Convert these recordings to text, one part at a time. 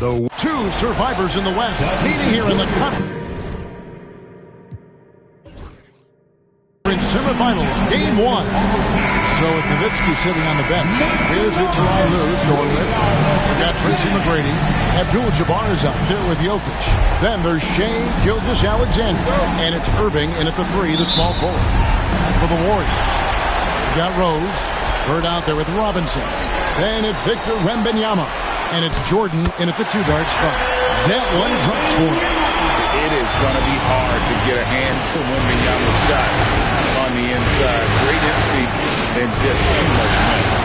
The two survivors in the West meeting here in the conference semifinals, game one. So with Nowitzki sitting on the bench, here's who Tyronn Lue's going with. We've got Tracy McGrady. Abdul-Jabbar is out there with Jokic. Then there's Shai Gilgeous-Alexander. And it's Irving in at the three, the small forward. And for the Warriors, we've got Rose. Bird out there with Robinson. Then it's Victor Wembanyama. And it's Jordan in at the two-guard spot. That one drops for him. It is going to be hard to get a hand to Wembanyama's shots on the inside. Great instincts and just too much miss.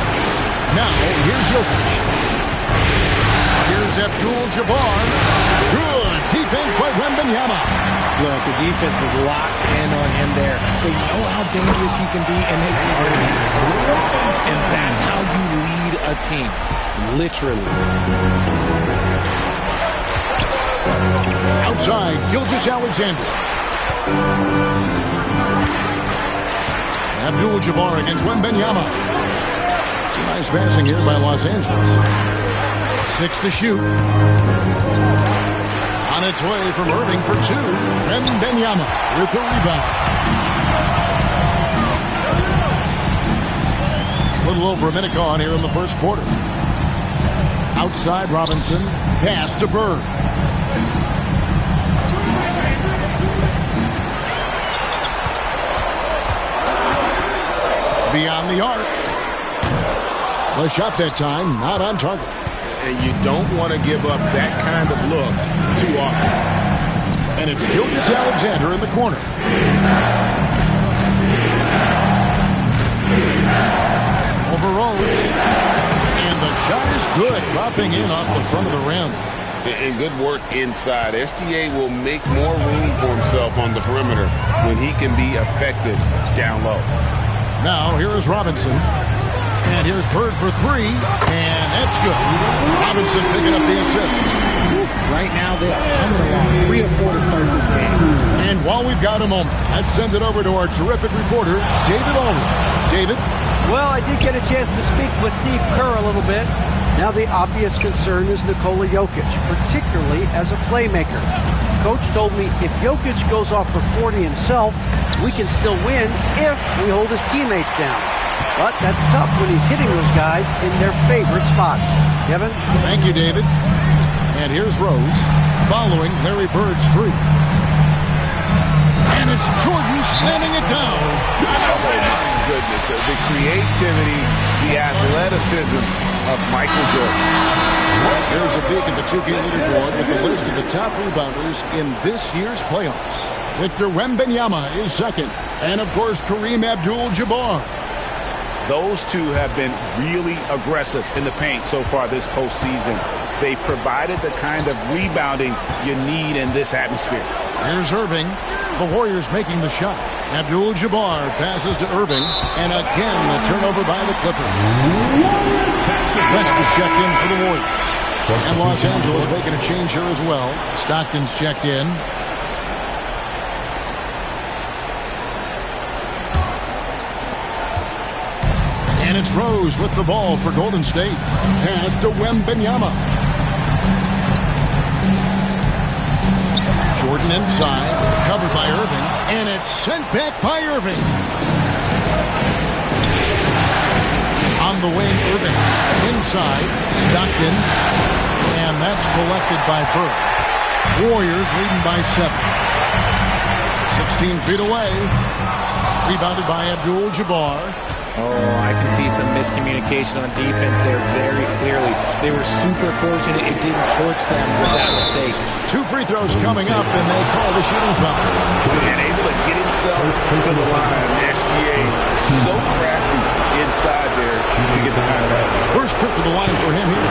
Now, here's Jokic. Here's Abdul-Jabbar. Good defense by Wembanyama. Look, the defense was locked in on him there. They know how dangerous he can be, and they guarded him. And that's how you lead a team. Literally. Outside, Gilgeous-Alexander. Abdul-Jabbar against Wembanyama. Nice passing here by Los Angeles. 6 to shoot. On its way from Irving for two. Wembanyama with the rebound. A little over a minute gone here in the first quarter. Outside, Robinson. Pass to Bird. Beyond the arc. The shot that time, not on target. And you don't want to give up that kind of look too often. And it's Gilgeous-Alexander in the corner. Over Rose. And the shot is good, dropping in off the front of the rim. And good work inside. SGA will make more room for himself on the perimeter when he can be effective down low. Now, here is Robinson. And here's Bird for three. And that's good. Robinson picking up the assist. Right now, they're coming along 3 or 4 to start this game. And while we've got a moment, let's send it over to our terrific reporter, David Aldridge. David? Well, I did get a chance to speak with Steve Kerr a little bit. Now the obvious concern is Nikola Jokic, particularly as a playmaker. Coach told me if Jokic goes off for 40 himself, we can still win if we hold his teammates down. But that's tough when he's hitting those guys in their favorite spots. Kevin? Thank you, David. And here's Rose following Larry Bird's three. And it's Jordan slamming it down. Oh, my goodness. The creativity, the athleticism of Michael Jordan. There's a peek at the 2K leaderboard with the list of the top rebounders in this year's playoffs. Victor Wembanyama is second. And, of course, Kareem Abdul-Jabbar. Those two have been really aggressive in the paint so far this postseason. They provided the kind of rebounding you need in this atmosphere. Here's Irving. The Warriors making the shot. Abdul-Jabbar passes to Irving. And again, the turnover by the Clippers. West is checked in for the Warriors. And Los Angeles making a change here as well. Stockton's checked in. And it's Rose with the ball for Golden State. Pass to Wembanyama. Jordan inside, covered by Irving, and it's sent back by Irving. On the wing, Irving. Inside, Stockton, and that's collected by Bird. Warriors leading by 7. 16 feet away. Rebounded by Abdul-Jabbar. Oh, I can see some miscommunication on defense there very clearly. They were super fortunate it didn't torch them with that mistake. 2 free throws coming up, and they call the shooting foul. And able to get himself to the line. SGA so crafty inside there to get the contact. First trip to the line for him here.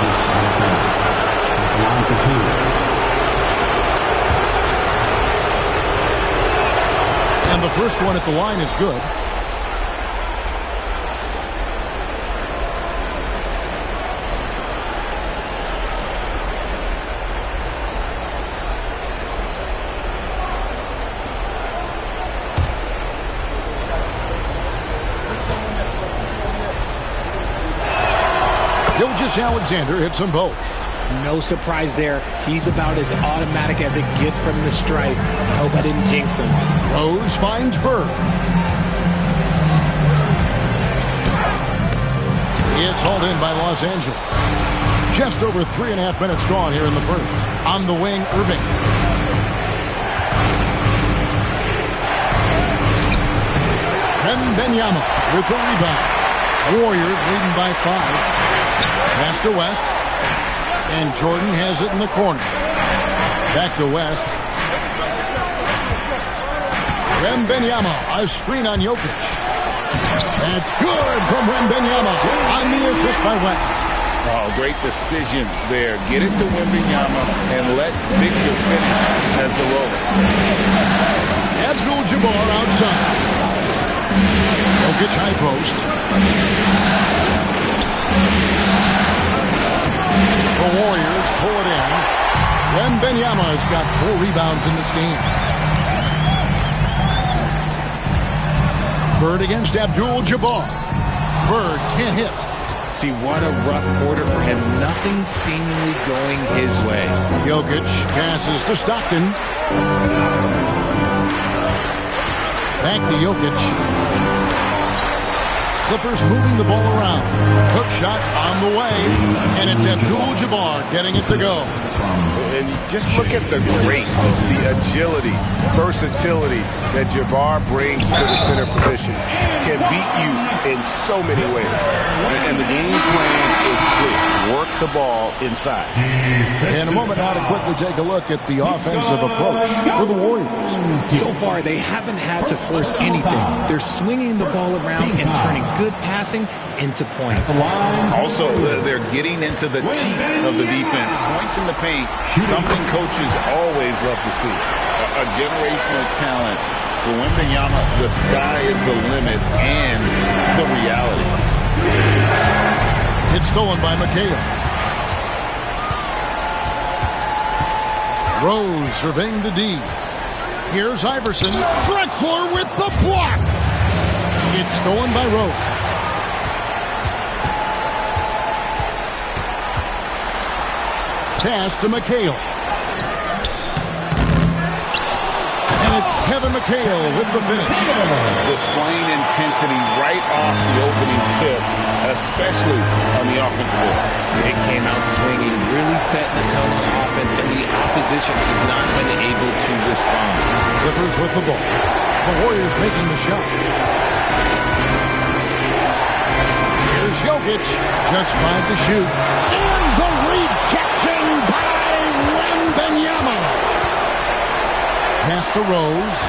And the first one at the line is good. Gilgeous-Alexander hits them both. No surprise there. He's about as automatic as it gets from the stripe. I hope I didn't jinx him. Rose finds Bird. It's hauled in by Los Angeles. Just over 3.5 minutes gone here in the first. On the wing, Irving. Wembanyama with the rebound. Warriors leading by 5. Pass to West. And Jordan has it in the corner. Back to West. Wembanyama, a screen on Jokic. That's good from Wembanyama on the assist by West. Oh, great decision there. Get it to Wembanyama and let Victor finish as the roller. Abdul-Jabbar outside. Jokic high post. The Warriors pull it in. Wembanyama has got 4 rebounds in this game. Bird against Abdul-Jabbar. Bird can't hit. See, what a rough quarter for him. Nothing seemingly going his way. Jokic passes to Stockton. Back to Jokic. Clippers moving the ball around. Hook shot on the way. And it's Abdul-Jabbar getting it to go. And just look at the grace, the agility, versatility that Jabbar brings to the center position. Can beat you in so many ways. And the game plan is clear. Work the ball inside. In a moment now to quickly take a look at the offensive approach for the Warriors. So far, they haven't had to force anything. They're swinging the ball around and turning good passing into points. Also, they're getting into the teeth of the defense. Points in the paint, something coaches always love to see. A generational talent. For Wembanyama, the sky is the limit and the reality. It's stolen by McHale. Rose surveying the D. Here's Iverson. Drexler with the block. It's stolen by Rose. Pass to McHale. And it's Kevin McHale with the finish. Displaying intensity right off the opening tip, especially on the offensive end. They came out swinging, really setting the tone on offense, and the opposition has not been able to respond. Clippers with the ball. The Warriors making the shot. Here's Jokic. Just 5 to shoot. And the rejection by Wembanyama. Pass to Rose.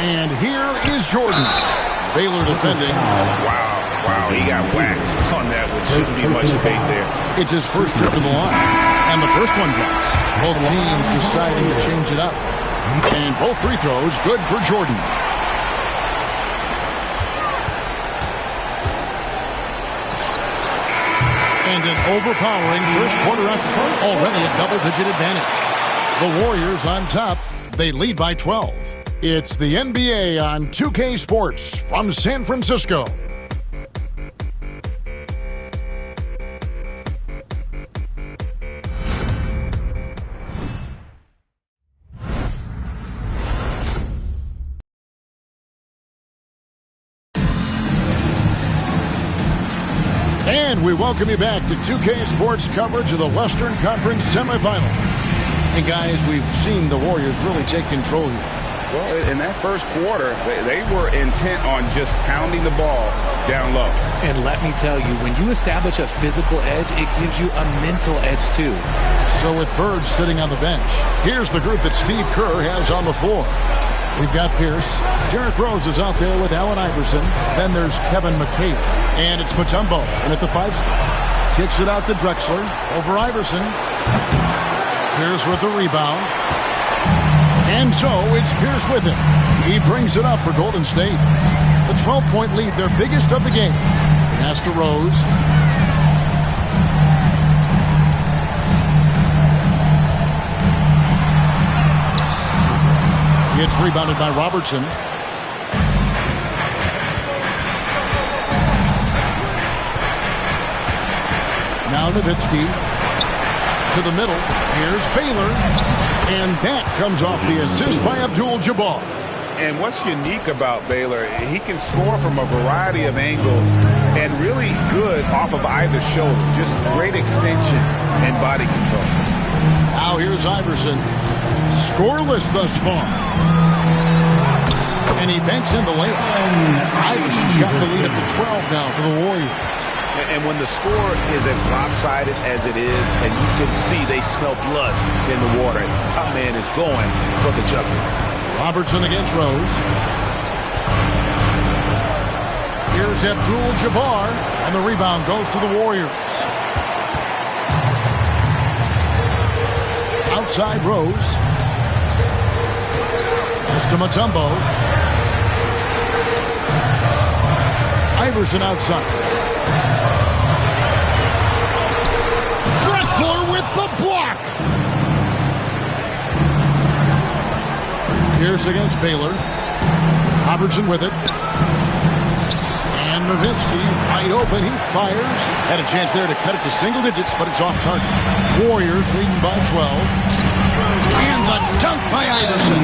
And here is Jordan. Baylor defending. Wow, he got whacked on that one. Shouldn't be much debate there. It's his first trip to the line. And the first one drops. Both teams deciding to change it up. And both free throws good for Jordan. And an overpowering first quarter effort. Already a double-digit advantage. The Warriors on top. They lead by 12. It's the NBA on 2K Sports from San Francisco. And we welcome you back to 2K Sports coverage of the Western Conference semifinals. And guys, we've seen the Warriors really take control here. Well, in that first quarter, they were intent on just pounding the ball down low. And let me tell you, when you establish a physical edge, it gives you a mental edge too. So with Bird sitting on the bench, here's the group that Steve Kerr has on the floor. We've got Pierce. Derrick Rose is out there with Allen Iverson. Then there's Kevin McHale. And it's Mutombo. And at the 5 spot, kicks it out to Drexler. Over Iverson. Pierce with the rebound. And so it's Pierce with it. He brings it up for Golden State. The 12-point lead, their biggest of the game. Pass to Rose. It's rebounded by Robertson. Now Nowitzki to the middle. Here's Baylor. And that comes off the assist by Abdul-Jabbar. And what's unique about Baylor, he can score from a variety of angles and really good off of either shoulder. Just great extension and body control. Now here's Iverson. Scoreless thus far. And he banks in the layup. Iverson's got the lead up to 12 now for the Warriors. And when the score is as lopsided as it is, and you can see they smell blood in the water, our man is going for the jugular. Robertson against Rose. Here's Abdul-Jabbar, and the rebound goes to the Warriors. Outside Rose. Pass to Mutombo. Iverson outside. Drexler with the block. Pierce against Baylor. Robertson with it. And Nowitzki wide open. He fires. Had a chance there to cut it to single digits, but it's off target. Warriors leading by 12. And the dunk by Iverson.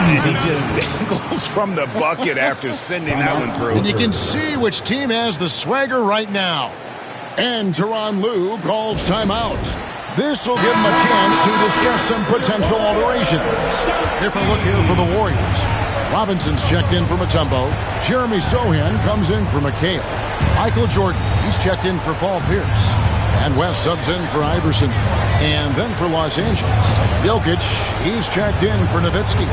And he just dangles from the bucket after sending that one through. And you can see which team has the swagger right now. And Tyronn Lue calls timeout. This will give him a chance to discuss some potential alterations. Different look here for the Warriors. Robinson's checked in for Mutombo. Jeremy Sohan comes in for McHale. Michael Jordan, he's checked in for Paul Pierce. And West subs in for Iverson. And then for Los Angeles, Jokic, he's checked in for Nowitzki.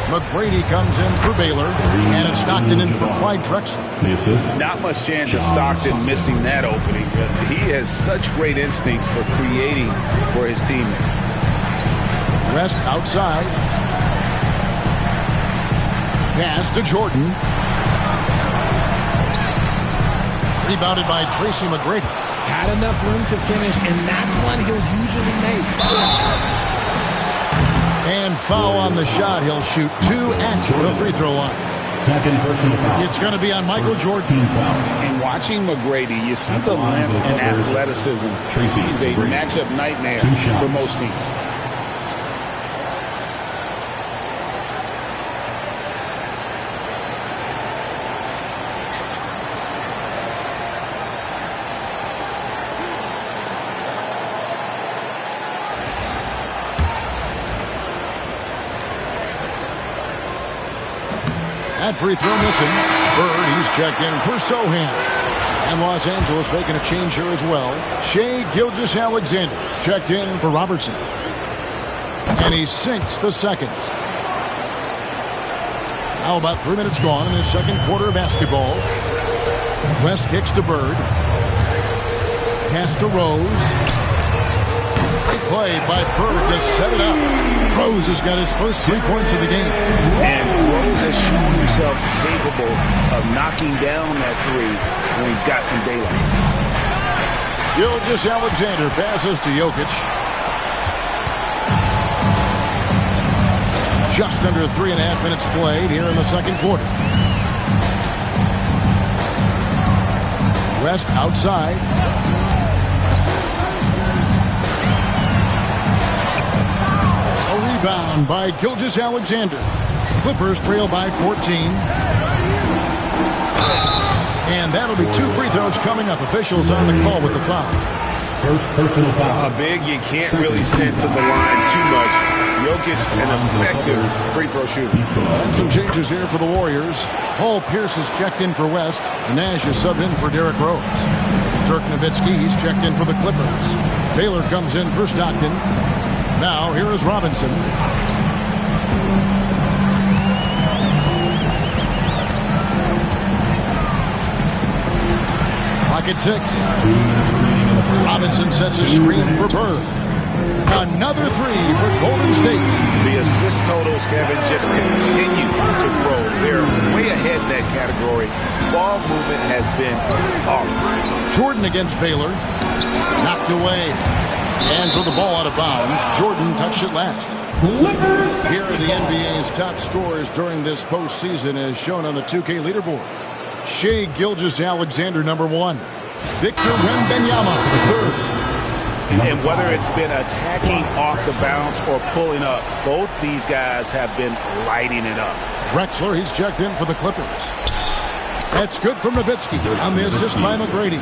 McGrady comes in for Baylor. And it's Stockton in for Clyde Drexler. Not much chance of Stockton missing that opening. He has such great instincts for creating for his teammates. West outside. Pass to Jordan. Rebounded by Tracy McGrady. Had enough room to finish, and that's one he'll usually make. And foul on the shot. He'll shoot 2 at the free throw line. Second personal foul. It's going to be on Michael Jordan. And watching McGrady, you see the length and athleticism. He's a matchup nightmare for most teams. That free throw missing. Bird, he's checked in for Sohan. And Los Angeles making a change here as well. Shai Gilgeous-Alexander checked in for Robertson. And he sinks the second. Now about 3 minutes gone in the second quarter of basketball. West kicks to Bird. Pass to Rose. Great play by Bird to set it up. Rose has got his first 3 points of the game. And Rose has shown himself capable of knocking down that three when he's got some daylight. Gilgeous-Alexander passes to Jokic. Just under 3.5 minutes played here in the second quarter. West outside. Rebound by Gilgeous-Alexander. Clippers trail by 14. And that'll be 2 free throws coming up. Officials on the call with the foul. First personal foul. A big you can't really send to the line too much. Jokic, an effective free throw shooter. And some changes here for the Warriors. Paul Pierce is checked in for West. Nash is subbed in for Derrick Rose. Dirk Nowitzki, he's checked in for the Clippers. Baylor comes in for Stockton. Now, here is Robinson. Clock at 6. Robinson sets a screen for Bird. Another 3 for Golden State. The assist totals, Kevin, just continue to grow. They're way ahead in that category. Ball movement has been flawless. Jordan against Baylor. Knocked away. Hands with the ball out of bounds. Jordan touched it last. Here are the NBA's top scorers during this postseason as shown on the 2K leaderboard. Shai Gilgeous-Alexander, number 1. Victor Wembanyama, third. And whether it's been attacking off the bounce or pulling up, both these guys have been lighting it up. Drexler, he's checked in for the Clippers. That's good from Nowitzki on the assist by McGrady.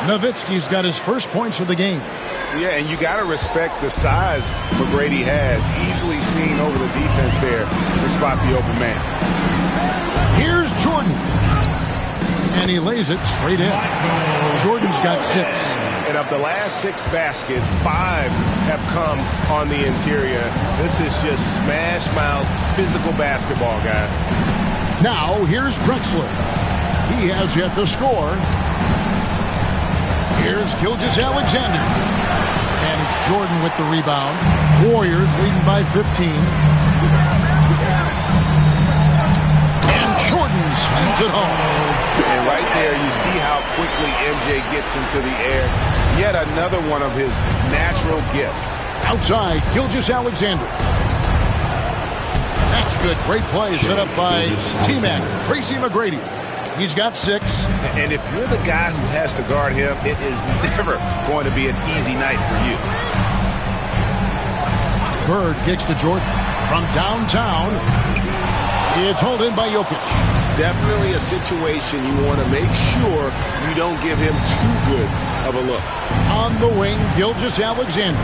Nowitzki's got his first points of the game. Yeah, and you got to respect the size McGrady has. Easily seen over the defense there to spot the open man. Here's Jordan. And he lays it straight in. Jordan's got 6. And of the last 6 baskets, 5 have come on the interior. This is just smash mouth physical basketball, guys. Now, here's Drexler. He has yet to score. Here's Gilgeous-Alexander. And it's Jordan with the rebound. Warriors leading by 15. And Jordan sends it home. And right there, you see how quickly MJ gets into the air. Yet another one of his natural gifts. Outside, Gilgeous-Alexander. That's good. Great play set up by T-Mac, Tracy McGrady. He's got 6. And if you're the guy who has to guard him, it is never going to be an easy night for you. Bird kicks to Jordan from downtown. It's hauled in by Jokic. Definitely a situation you want to make sure you don't give him too good of a look. On the wing, Gilgeous-Alexander.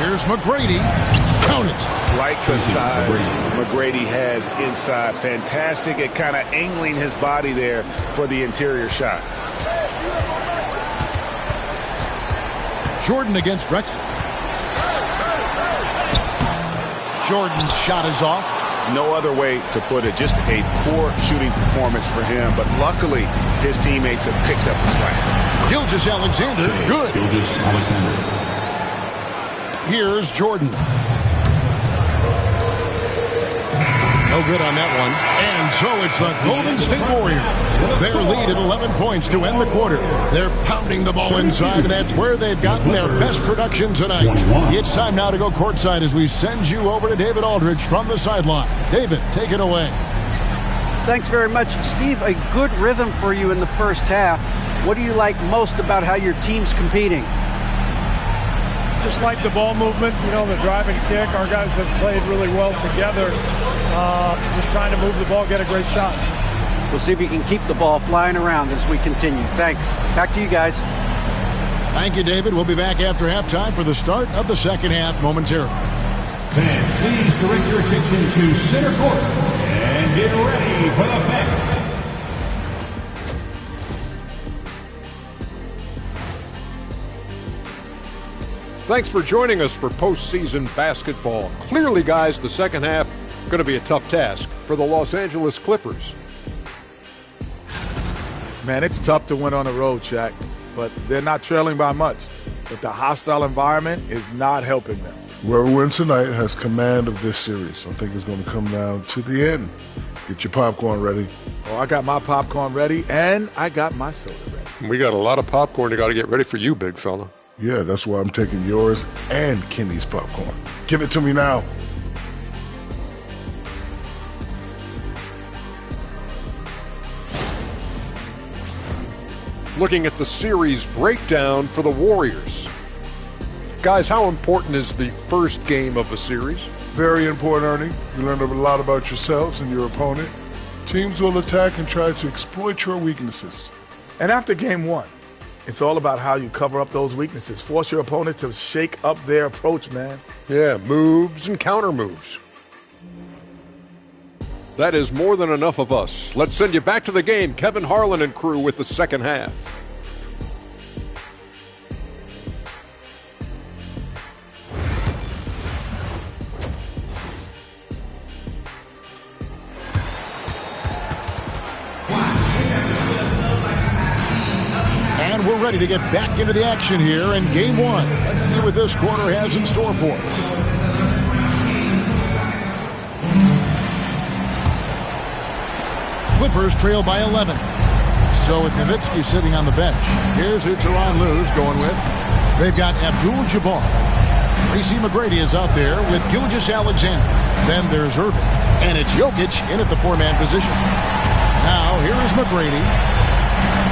Here's McGrady. Count it. Like the size McGrady has inside. Fantastic at kind of angling his body there for the interior shot. Jordan against Drexler. Jordan's shot is off. No other way to put it. Just a poor shooting performance for him. But luckily, his teammates have picked up the slack. Gilgeous-Alexander, good. Gilgeous-Alexander. Here's Jordan. No good on that one. And so it's the Golden State Warriors. Their lead at 11 points to end the quarter. They're pounding the ball inside, and that's where they've gotten their best production tonight. It's time now to go courtside as we send you over to David Aldridge from the sideline. David, take it away. Thanks very much, Steve. A good rhythm for you in the first half. What do you like most about how your team's competing? Just like the ball movement, the drive and kick. Our guys have played really well together. Just trying to move the ball, get a great shot. We'll see if we can keep the ball flying around as we continue. Thanks. Back to you guys. Thank you, David. We'll be back after halftime for the start of the second half momentarily. Fans, please direct your attention to center court and get ready for the fence. Thanks for joining us for postseason basketball. Clearly, guys, the second half going to be a tough task for the Los Angeles Clippers. Man, it's tough to win on the road, Shaq, but they're not trailing by much. But the hostile environment is not helping them. Whoever wins tonight has command of this series. I think it's going to come down to the end. Get your popcorn ready. Oh, I got my popcorn ready, and I got my soda ready. We got a lot of popcorn you got to get ready for you, big fella. Yeah, that's why I'm taking yours and Kenny's popcorn. Give it to me now. Looking at the series breakdown for the Warriors. Guys, how important is the first game of a series? Very important, Ernie. You learn a lot about yourselves and your opponent. Teams will attack and try to exploit your weaknesses. And after game one, it's all about how you cover up those weaknesses. Force your opponent to shake up their approach, man. Yeah, moves and counter moves. That is more than enough of us. Let's send you back to the game. Kevin Harlan and crew with the second half. And we're ready to get back into the action here in game one. Let's see what this quarter has in store for us. Clippers trail by 11. So with Nowitzki sitting on the bench, here's who Tyronn Lue's going with. They've got Abdul-Jabbar. Tracy McGrady is out there with Gilgeous-Alexander. Then there's Irving. And it's Jokic in at the four-man position. Now here is McGrady.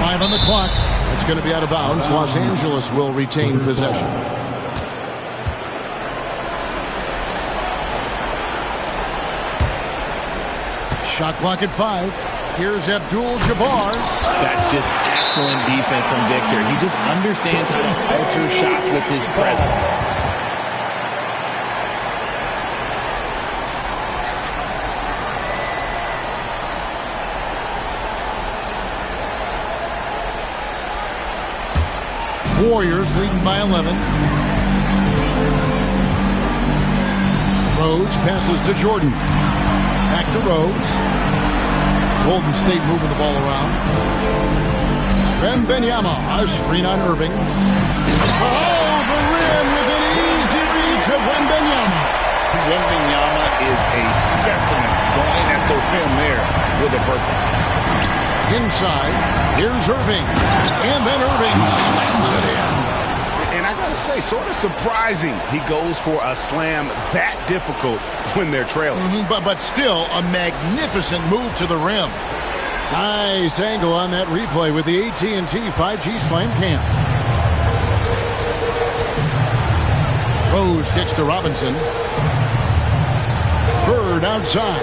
5 on the clock. It's going to be out of bounds. Los Angeles will retain possession. Shot clock at 5. Here's Abdul-Jabbar. That's just excellent defense from Victor. He just understands how to alter shots with his presence. Warriors leading by 11. Rose passes to Jordan. Back to Rose. Golden State moving the ball around. Wembanyama, a screen on Irving. Oh, the rim with an easy reach of Wembanyama. Wembanyama is a specimen going at the rim there with a purpose. Inside, here's Irving. And then Irving slams it in. And I gotta say, sort of surprising he goes for a slam that difficult when they're trailing. But still, a magnificent move to the rim. Nice angle on that replay with the AT&T 5G Slam Cam. Rose kicks to Robinson. Bird outside.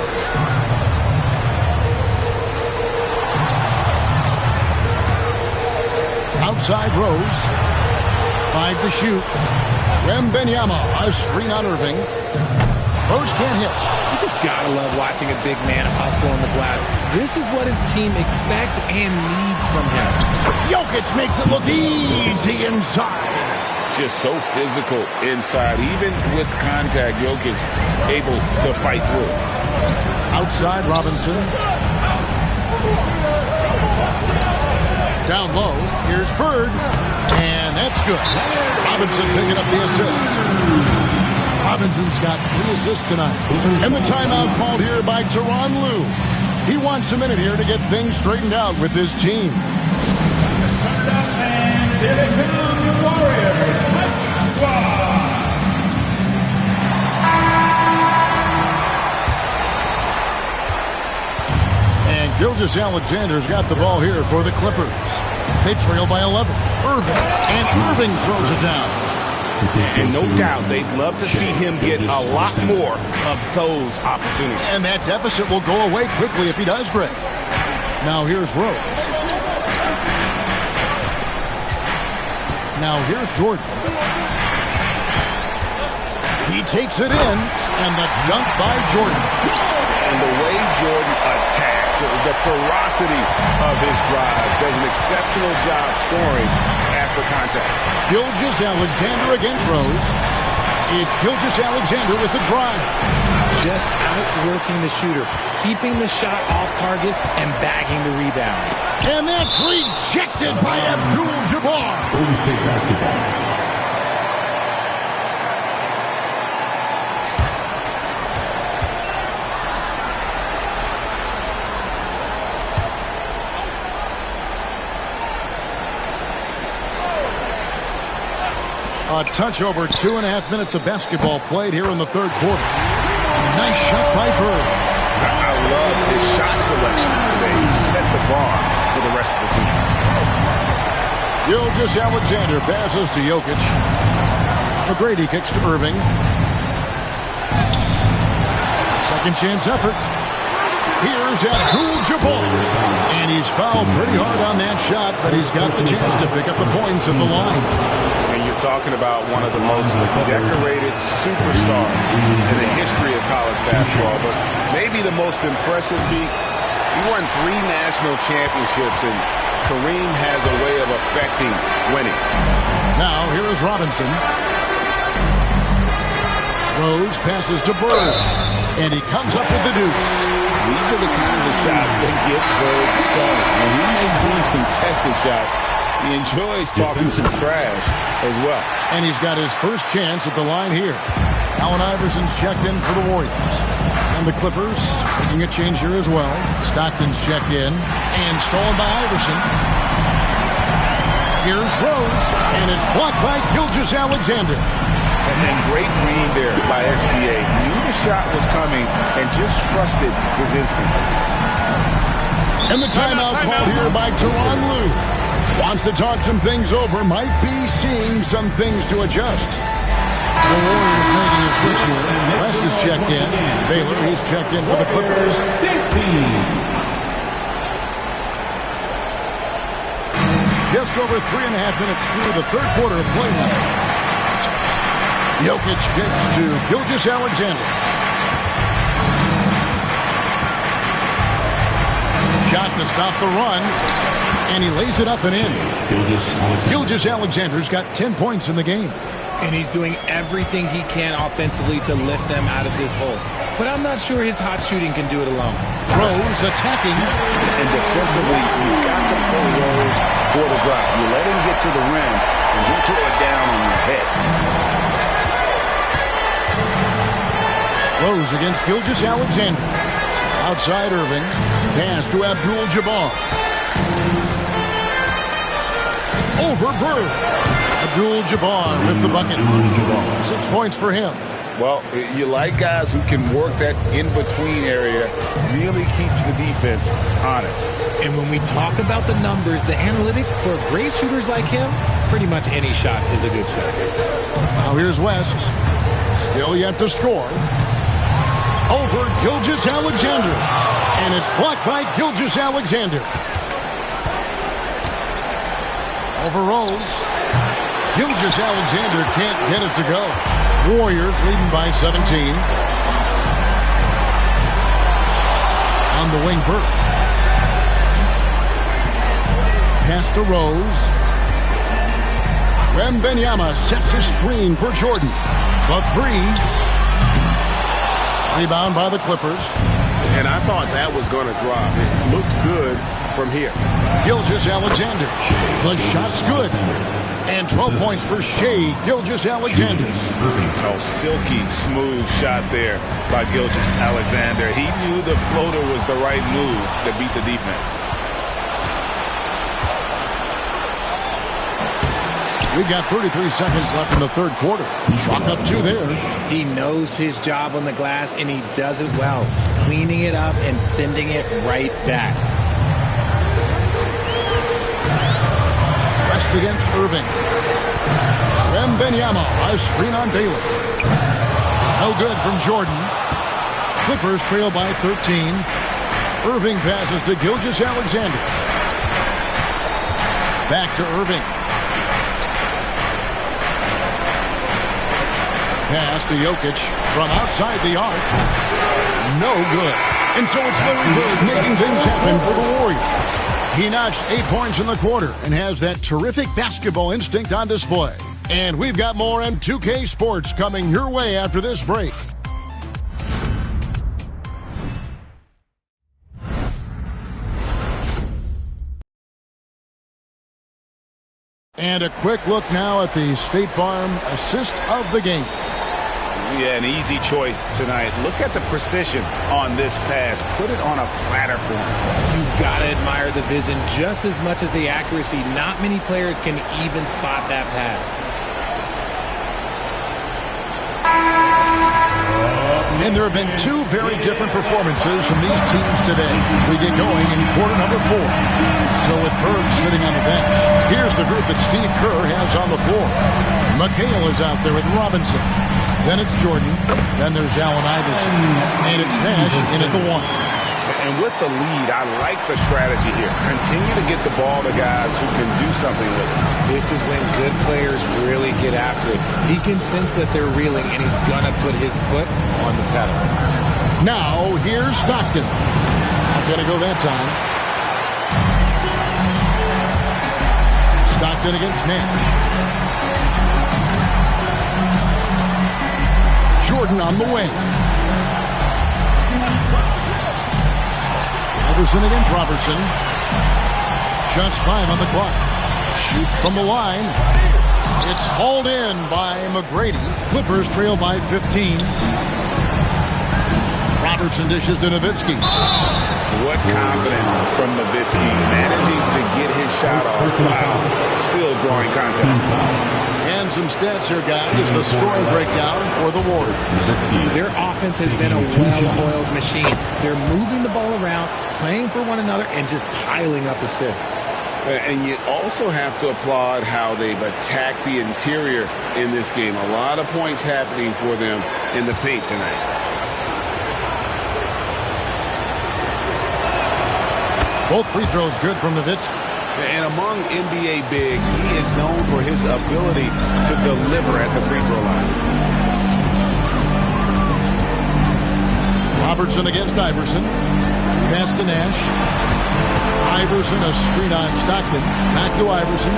Outside Rose. 5 to shoot. Wembanyama, a screen on Irving. Rose can't hit. You just gotta love watching a big man hustle on the glass. This is what his team expects and needs from him. Jokic makes it look easy inside. Just so physical inside. Even with contact, Jokic able to fight through. Outside Robinson. Down low, here's Bird, and that's good. Robinson picking up the assist. Robinson's got 3 assists tonight. And the timeout called here by Tyronn Lue. He wants a minute here to get things straightened out with his team. And Gilgeous-Alexander's got the ball here for the Clippers. They trail by 11. Irving. And Irving throws it down. And no doubt they'd love to see him get a lot more of those opportunities. And that deficit will go away quickly if he does, Greg. Now here's Rose. Now here's Jordan. He takes it in, and the dunk by Jordan. And the way Jordan attacks, the ferocity of his drives, does an exceptional job scoring after contact. Gilgeous-Alexander against Rose. It's Gilgeous-Alexander with the drive. Just outworking the shooter, keeping the shot off target and bagging the rebound. And that's rejected by Abdul-Jabbar. Golden State basketball. A touch over 2.5 minutes of basketball played here in the third quarter. Nice shot by Bird. I love his shot selection today. He set the bar for the rest of the team. Gilgeous-Alexander passes to Jokic. McGrady kicks to Irving. Second chance effort. Here's Abdul-Jabbar. And he's fouled pretty hard on that shot, but he's got the chance to pick up the points at the line. And you're talking about one of the most decorated superstars in the history of college basketball, but maybe the most impressive feat. He won 3 national championships, and Kareem has a way of affecting winning. Now, here is Robinson. Rose passes to Bird, and he comes up with the deuce. These are the kinds of shots that get Bird going. When he makes these contested shots, he enjoys talking some trash as well. And he's got his first chance at the line here. Allen Iverson's checked in for the Warriors. And the Clippers making a change here as well. Stockton's checked in and stolen by Iverson. Here's Rose, and it's blocked by Gilgeous-Alexander. And then great read there by SGA. Knew the shot was coming and just trusted his instinct. And the timeout called here by Tyronn Lue. Wants to talk some things over. Might be seeing some things to adjust. The Warriors making a switch here. West is checked in. Baylor, he's checked in for the Clippers. Just over 3.5 minutes through the third quarter of play now. Jokic kicks to Gilgeous-Alexander. Shot to stop the run, and he lays it up and in. Gilgeous-Alexander's got 10 points in the game. And he's doing everything he can offensively to lift them out of this hole. But I'm not sure his hot shooting can do it alone. Rose attacking. And defensively, you've got to pull Rose for the drop. You let him get to the rim, and he'll throw it down on your head. Rose against Gilgeous-Alexander. Outside Irving. Pass to Abdul-Jabbar. Over Bird. Abdul-Jabbar with the bucket. 6 points for him. Well, you like guys who can work that in-between area. Really keeps the defense honest. And when we talk about the numbers, the analytics for great shooters like him, pretty much any shot is a good shot. Now here's West. Still yet to score. Over Gilgeous-Alexander. And it's blocked by Gilgeous-Alexander. Over Rose. Gilgeous-Alexander can't get it to go. Warriors leading by 17. On the wing, Burke. Pass to Rose. Wembanyama sets his screen for Jordan. The three. Rebound by the Clippers. And I thought that was going to drop. It looked good from here. Gilgeous-Alexander. The shot's good. And 12 points for Shai Gilgeous-Alexander. Oh, silky smooth shot there by Gilgeous-Alexander. He knew the floater was the right move to beat the defense. We've got 33 seconds left in the third quarter. Chalk up 2 there. He knows his job on the glass, and he does it well. Cleaning it up and sending it right back. West against Irving. Wembanyama, a screen on Baylor. No good from Jordan. Clippers trail by 13. Irving passes to Gilgeous-Alexander. Back to Irving. Pass to Jokic from outside the arc. No good. And so it's Larry Bird making things happen for the Warriors. He notched 8 points in the quarter and has that terrific basketball instinct on display. And we've got more M2K Sports coming your way after this break. And a quick look now at the State Farm assist of the game. Yeah, an easy choice tonight. Look at the precision on this pass. Put it on a platter for him. You've got to admire the vision just as much as the accuracy. Not many players can even spot that pass. And there have been 2 very different performances from these teams today as we get going in quarter number 4. So with Berg sitting on the bench, here's the group that Steve Kerr has on the floor. McHale is out there with Robinson. Then it's Jordan. Then there's Allen Iverson. And it's Nash in at the 1. And with the lead, I like the strategy here. Continue to get the ball to guys who can do something with it. This is when good players really get after it. He can sense that they're reeling, and he's going to put his foot on the pedal. Now, here's Stockton. Not going to go that time. Stockton against Nash. Jordan on the wing. Iverson against Robertson. Just 5 on the clock. Shoots from the line. It's hauled in by McGrady. Clippers trail by 15. Robertson dishes to Nowitzki. What confidence from Nowitzki. Managing to get his shot off. Wow. Still drawing contact. And some stats here, guys. The scoring breakdown for the Warriors. Their offense has been a well-oiled machine. They're moving the ball around, playing for one another, and just piling up assists. And you also have to applaud how they've attacked the interior in this game. A lot of points happening for them in the paint tonight. Both free throws good from Nowitzki. And among NBA bigs, he is known for his ability to deliver at the free throw line. Robertson against Iverson. Pass to Nash. Iverson, a screen on Stockton. Back to Iverson.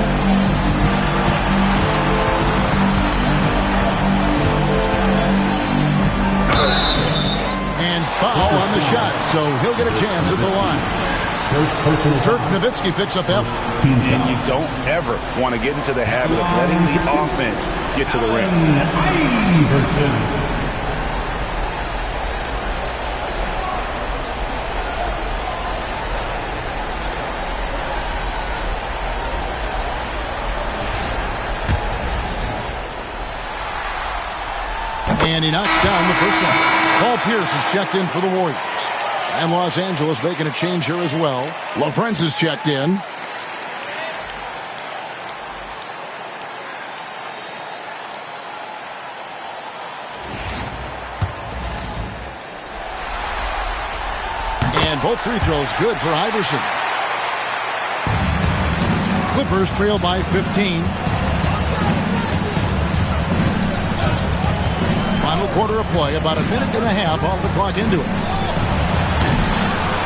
And foul on the shot, so he'll get a chance at the line. Dirk Nowitzki picks up that. And you don't ever want to get into the habit of letting the offense get to the rim. Iverson. And he knocks down the first one. Paul Pierce is checked in for the Warriors. And Los Angeles making a change here as well. LaFrentz is checked in. And both free throws good for Iverson. Clippers trail by 15. Final quarter of play, about a minute and a half off the clock into it.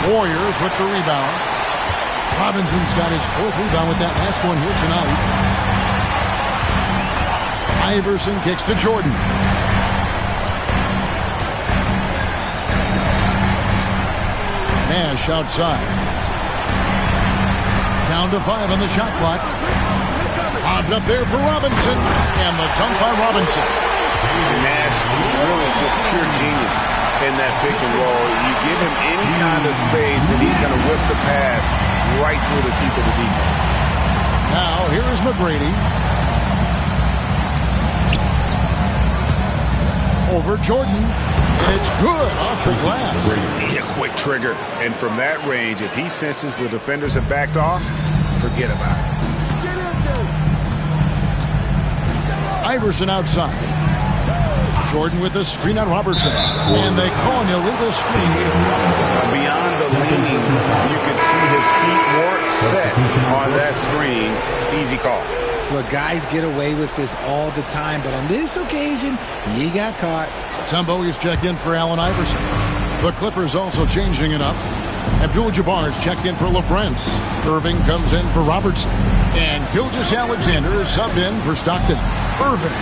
Warriors with the rebound. Robinson's got his fourth rebound with that last one here tonight. Iverson kicks to Jordan. Nash outside. Down to 5 on the shot clock. Bobbed up there for Robinson. And the dunk by Robinson. Nash, really just pure genius in that pick and roll. You give him any kind of space, and he's going to whip the pass right through the teeth of the defense. Now, here is McGrady. Over Jordan. It's good off the glass. Yeah, quick trigger. And from that range, if he senses the defenders have backed off, forget about it. Iverson outside. Jordan with the screen on Robertson. And they call an illegal screen here. Beyond the leaning, you can see his feet weren't set on that screen. Easy call. Look, guys get away with this all the time, but on this occasion, he got caught. Mutombo is checked in for Allen Iverson. The Clippers also changing it up. Abdul-Jabbar is checked in for LaFrentz. Irving comes in for Robertson. And Gilgeous-Alexander is subbed in for Stockton. Irving.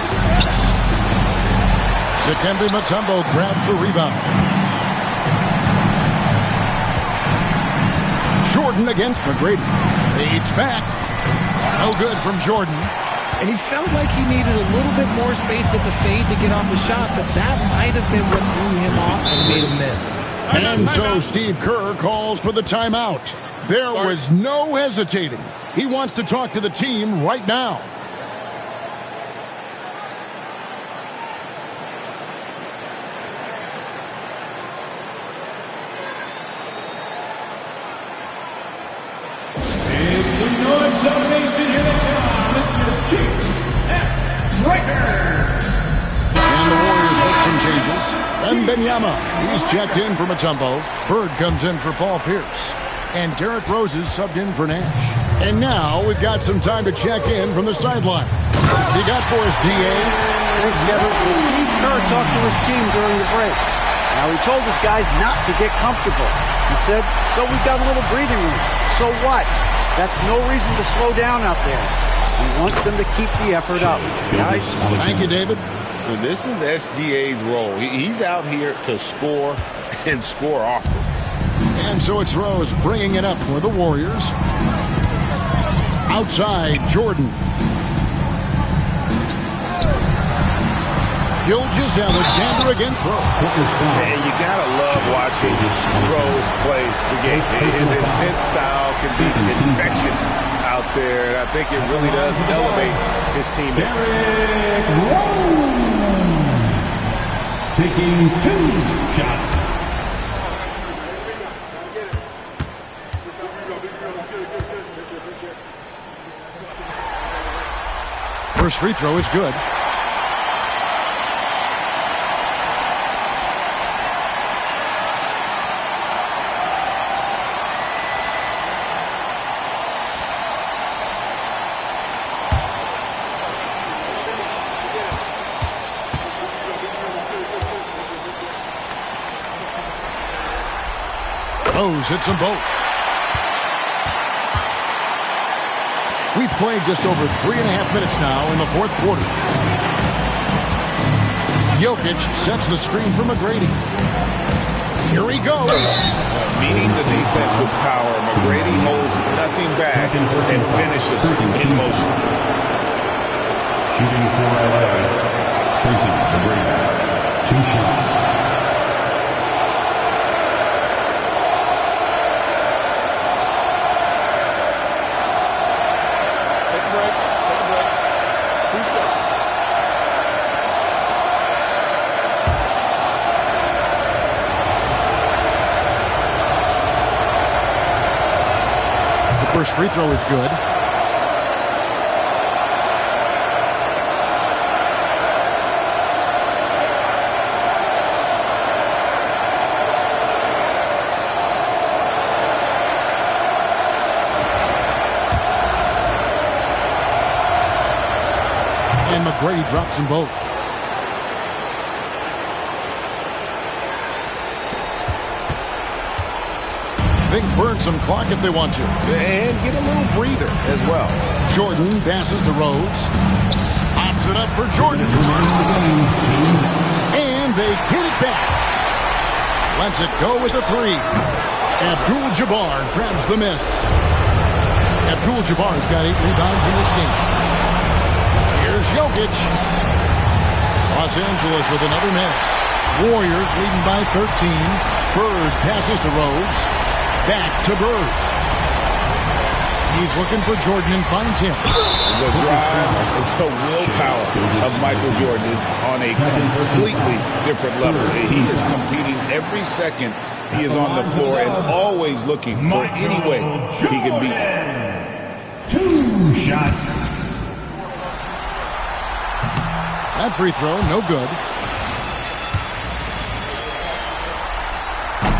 Dikembe Mutombo grabs the rebound. Jordan against McGrady. Fades back. No good from Jordan. And he felt like he needed a little bit more space with the fade to get off a shot, but that might have been what threw him off and made him miss. And so Steve Kerr calls for the timeout. There was no hesitating. He wants to talk to the team right now. Wembanyama, he's checked in for Mutombo. Bird comes in for Paul Pierce. And Derrick Rose is subbed in for Nash. And now we've got some time to check in from the sideline. What you got for us, D.A.? Thanks, Kevin. Well, Steve Kerr talked to his team during the break. Now, he told his guys not to get comfortable. He said, so we've got a little breathing room. So what? That's no reason to slow down out there. He wants them to keep the effort up. Guys? Thank you, David. And this is SGA's role. He's out here to score and score often. And so it's Rose bringing it up for the Warriors. Outside, Jordan. Gilgeous-Alexander against Rose. And you gotta love watching Rose play the game. His intense style can be infectious out there, and I think it really does elevate his teammates. Taking 2 shots. First free throw is good. Rose hits them both. We've played just over 3.5 minutes now in the fourth quarter. Jokic sets the screen for McGrady. Here he goes. Meeting the defense with power, McGrady holds nothing back and finishes in motion. Shooting for LA, Tracy McGrady. 2 shots. First free throw is good. And McGrady drops them both. They can burn some clock if they want to. And get a little breather as well. Jordan passes to Rose. Pops it up for Jordan. And they get it back. Lets it go with a 3. Abdul-Jabbar grabs the miss. Abdul-Jabbar's got 8 rebounds in this game. Here's Jokic. Los Angeles with another miss. Warriors leading by 13. Bird passes to Rose. Back to Bird. He's looking for Jordan and finds him. The drive, the willpower of Michael Jordan is on a completely different level. He is competing every second he is on the floor and always looking for any way he can beat. 2 shots. That free throw, no good.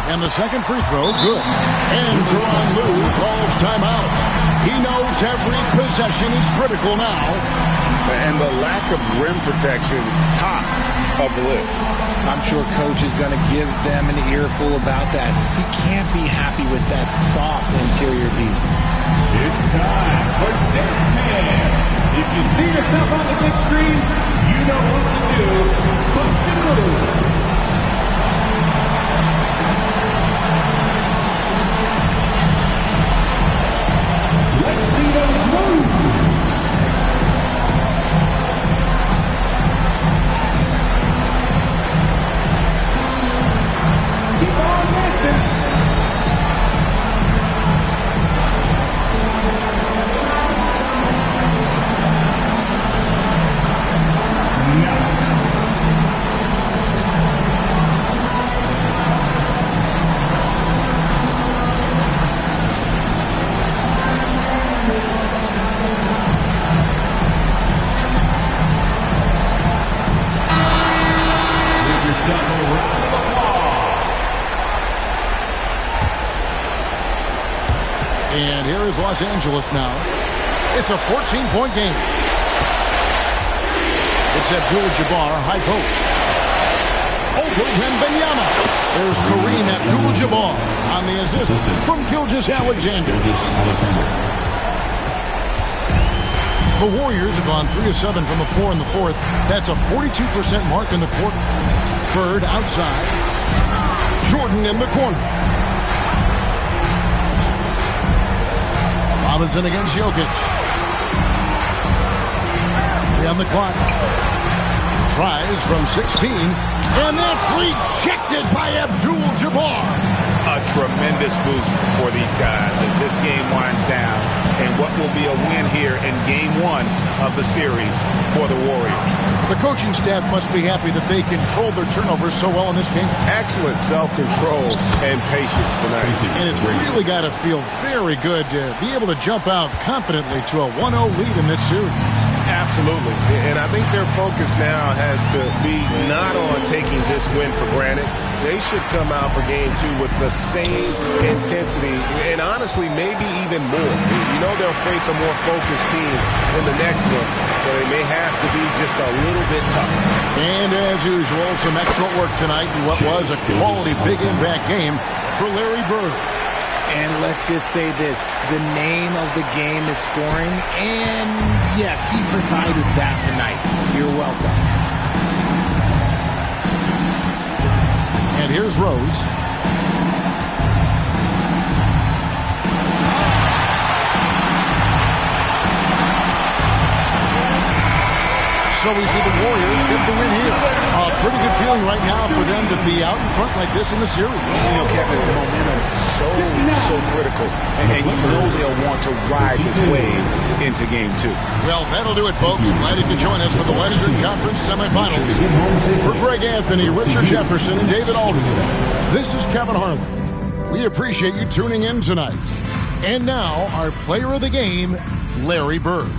And the second free throw, good. And Tyronn Lue calls timeout. He knows every possession is critical now. And the lack of rim protection, top of the list. I'm sure coach is going to give them an earful about that. He can't be happy with that soft interior D. It's time for this man. If you see yourself on the big screen, you know what to do. Bust it loose. Let's see those moves. Keep on dancing. And here is Los Angeles now. It's a 14-point game. It's Abdul-Jabbar, high post. Over Wembanyama. There's Kareem Abdul-Jabbar on the assist from Gilgeous-Alexander. The Warriors have gone 3 of 7 from the floor in the fourth. That's a 42% mark in the quarter. Bird outside. Jordan in the corner. Robinson against Jokic. 3 on the clock. Tries from 16. And that's rejected by Abdul-Jabbar. A tremendous boost for these guys as this game winds down. And what will be a win here in Game 1 of the series for the Warriors. The coaching staff must be happy that they controlled their turnovers so well in this game. Excellent self-control and patience tonight. And it's really got to feel very good to be able to jump out confidently to a 1-0 lead in this series. Absolutely. And I think their focus now has to be not on taking this win for granted. They should come out for game 2 with the same intensity and honestly maybe even more. You know they'll face a more focused team in the next one, so they may have to be just a little bit tougher. And as usual, some excellent work tonight in what was a quality big impact game for Larry Bird. And let's just say this, the name of the game is scoring, and yes, he provided that tonight. You're welcome. And here's Rose. So we see the Warriors get the win here. A pretty good feeling right now for them to be out in front like this in the series. You know, Kevin, momentum so critical. And you know they'll want to ride this wave into game 2. Well, that'll do it, folks. Glad you could join us for the Western Conference semifinals. For Greg Anthony, Richard Jefferson, and David Alderman, this is Kevin Harlan. We appreciate you tuning in tonight. And now, our player of the game, Larry Bird.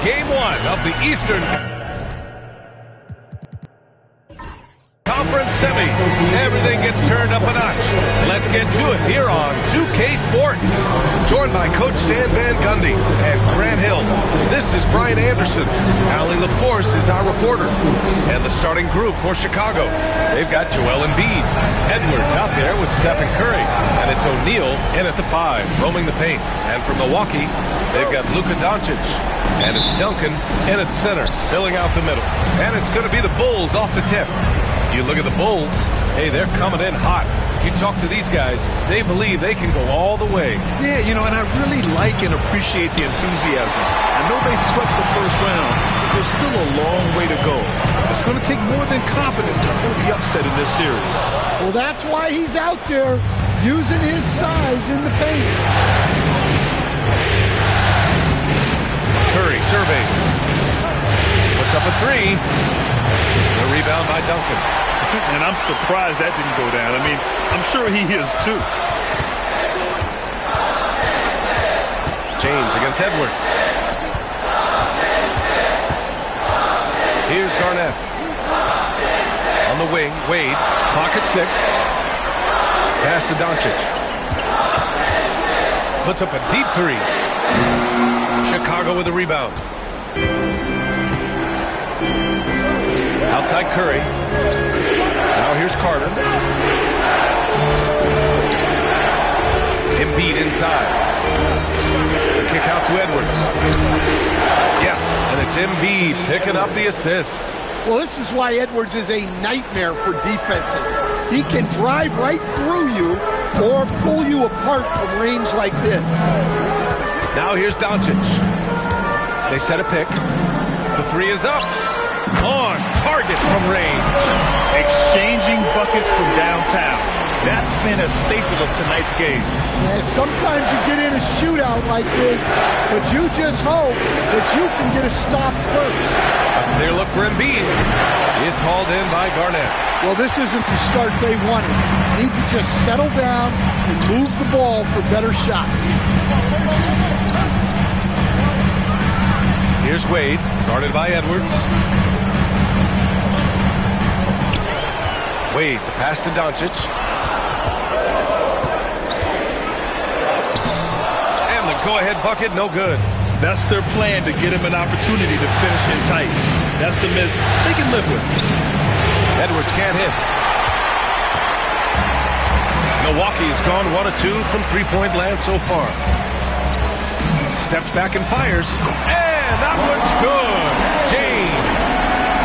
Game 1 of the Eastern Conference semis. Everything gets turned up a notch. Let's get to it here on 2K Sports. Joined by Coach Stan Van Gundy and Grant Hill. This is Brian Anderson. Allie LaForce is our reporter. And the starting group for Chicago. They've got Joel Embiid. Edwards out there with Stephen Curry. And it's O'Neal in at the 5, roaming the paint. And from Milwaukee, they've got Luka Doncic. And it's Duncan in at center, filling out the middle. And it's going to be the Bulls off the tip. You look at the Bulls, hey, they're coming in hot. You talk to these guys, they believe they can go all the way. Yeah, and I really like and appreciate the enthusiasm. I know they swept the first round, but there's still a long way to go. It's going to take more than confidence to pull the upset in this series. Well, that's why he's out there using his size in the paint. Curry surveys. Puts up a 3. The rebound by Duncan. And I'm surprised that didn't go down. I mean, I'm sure he is too. James against Edwards. Here's Garnett. On the wing, Wade, pocket 6. Pass to Doncic. Puts up a deep 3. Chicago with the rebound. Outside Curry. Now here's Carter. Embiid inside. The kick out to Edwards. Yes, and it's Embiid picking up the assist. Well, this is why Edwards is a nightmare for defenses. He can drive right through you or pull you apart from range like this. Now here's Doncic. They set a pick. The 3 is up. On target from range. Exchanging buckets from downtown. That's been a staple of tonight's game. Yeah, sometimes you get in a shootout like this, but you just hope that you can get a stop first. A clear look for Embiid. It's hauled in by Garnett. Well, this isn't the start they wanted. Need to just settle down and move the ball for better shots. Here's Wade, guarded by Edwards. Wade, the pass to Doncic. And the go-ahead bucket, no good. That's their plan, to get him an opportunity to finish in tight. That's a miss they can live with. Edwards can't hit. Milwaukee has gone 1 of 2 from three-point land so far. Steps back and fires. And that one's good. James.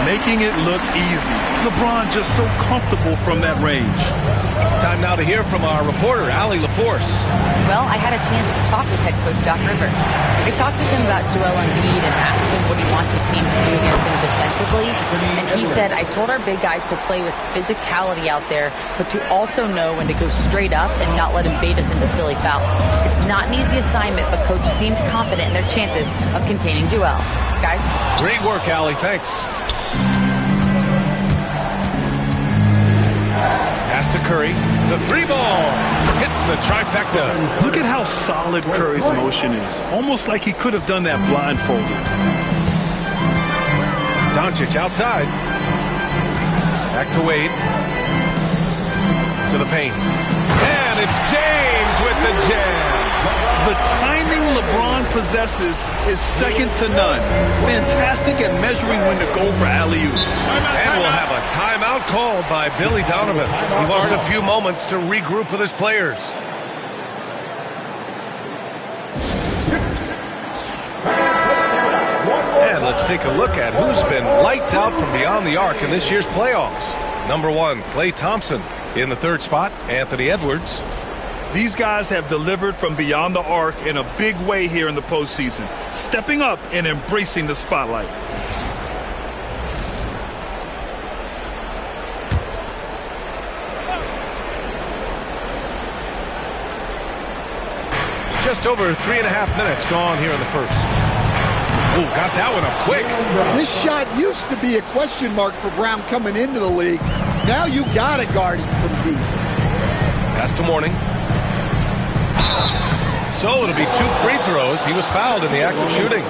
Making it look easy. LeBron just so comfortable from that range. Time now to hear from our reporter, Allie LaForce. Well, I had a chance to talk with head coach Doc Rivers. I talked with him about Joel Embiid and asked him what he wants his team to do against him defensively. And he said, I told our big guys to play with physicality out there, but to also know when to go straight up and not let him bait us into silly fouls. It's not an easy assignment, but coach seemed confident in their chances of containing Joel. Guys? Great work, Allie. Thanks. Pass to Curry. The 3 ball hits the trifecta. Look at how solid Curry's motion is. Almost like he could have done that blindfolded. Doncic outside. Back to Wade. To the paint. And it's James with the jam. The timing LeBron possesses is second to none. Fantastic at measuring when to go for alley-oops. And we'll have a timeout called by Billy Donovan. He wants a few moments to regroup with his players. And let's take a look at who's been lights out from beyond the arc in this year's playoffs. Number 1, Klay Thompson. In the 3rd spot, Anthony Edwards. These guys have delivered from beyond the arc in a big way here in the postseason, stepping up and embracing the spotlight. Just over 3.5 minutes gone here in the first. Oh, got that one up quick. This shot used to be a question mark for Brown coming into the league. Now you got to guard him from deep. Pass to Mourning. So it'll be 2 free throws. He was fouled in the act of shooting.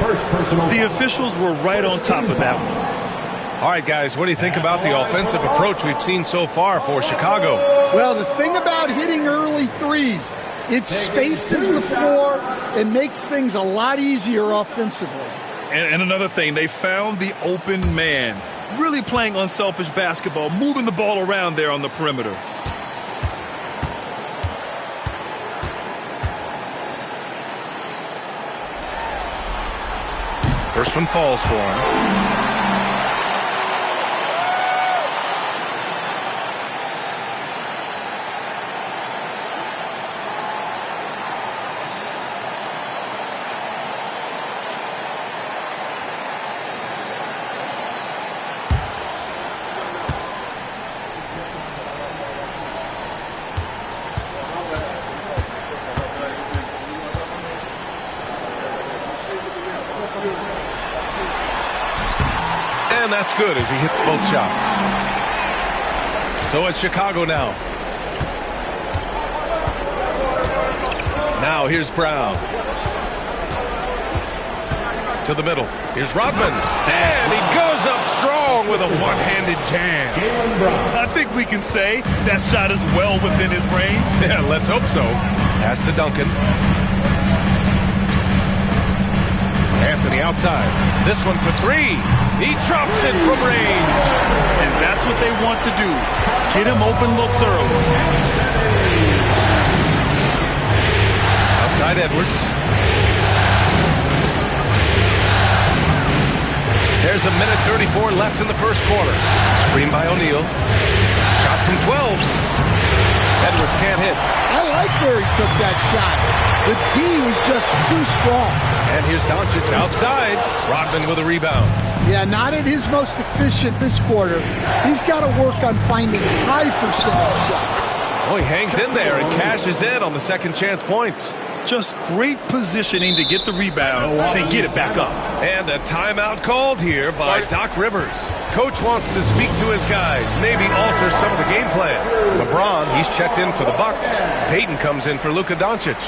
The officials were right on top of that one. All right, guys, what do you think about the offensive approach we've seen so far for Chicago? Well, the thing about hitting early threes, it spaces the floor and makes things a lot easier offensively. And another thing, they found the open man. Really playing unselfish basketball, moving the ball around there on the perimeter. First one falls for him. And that's good as he hits both shots. So it's Chicago now. Now here's Brown. To the middle. Here's Rodman. And he goes up strong with a one-handed jam. I think we can say that shot is well within his range. Yeah, let's hope so. Pass to Duncan. Anthony outside. This one for three. He drops it from range. And that's what they want to do. Get him open looks early. Outside Edwards. There's a minute 34 left in the first quarter. Screen by O'Neal. Shot from 12. Edwards can't hit. I like where he took that shot. The D was just too strong. And here's Doncic outside. Rodman with a rebound. Yeah, not at his most efficient this quarter. He's got to work on finding high percentage shots. Oh, he hangs in there and cashes in on the second chance points. Just great positioning to get the rebound and get it back up. And a timeout called here by Doc Rivers. Coach wants to speak to his guys, maybe alter some of the game plan. LeBron, he's checked in for the Bucks. Payton comes in for Luka Doncic.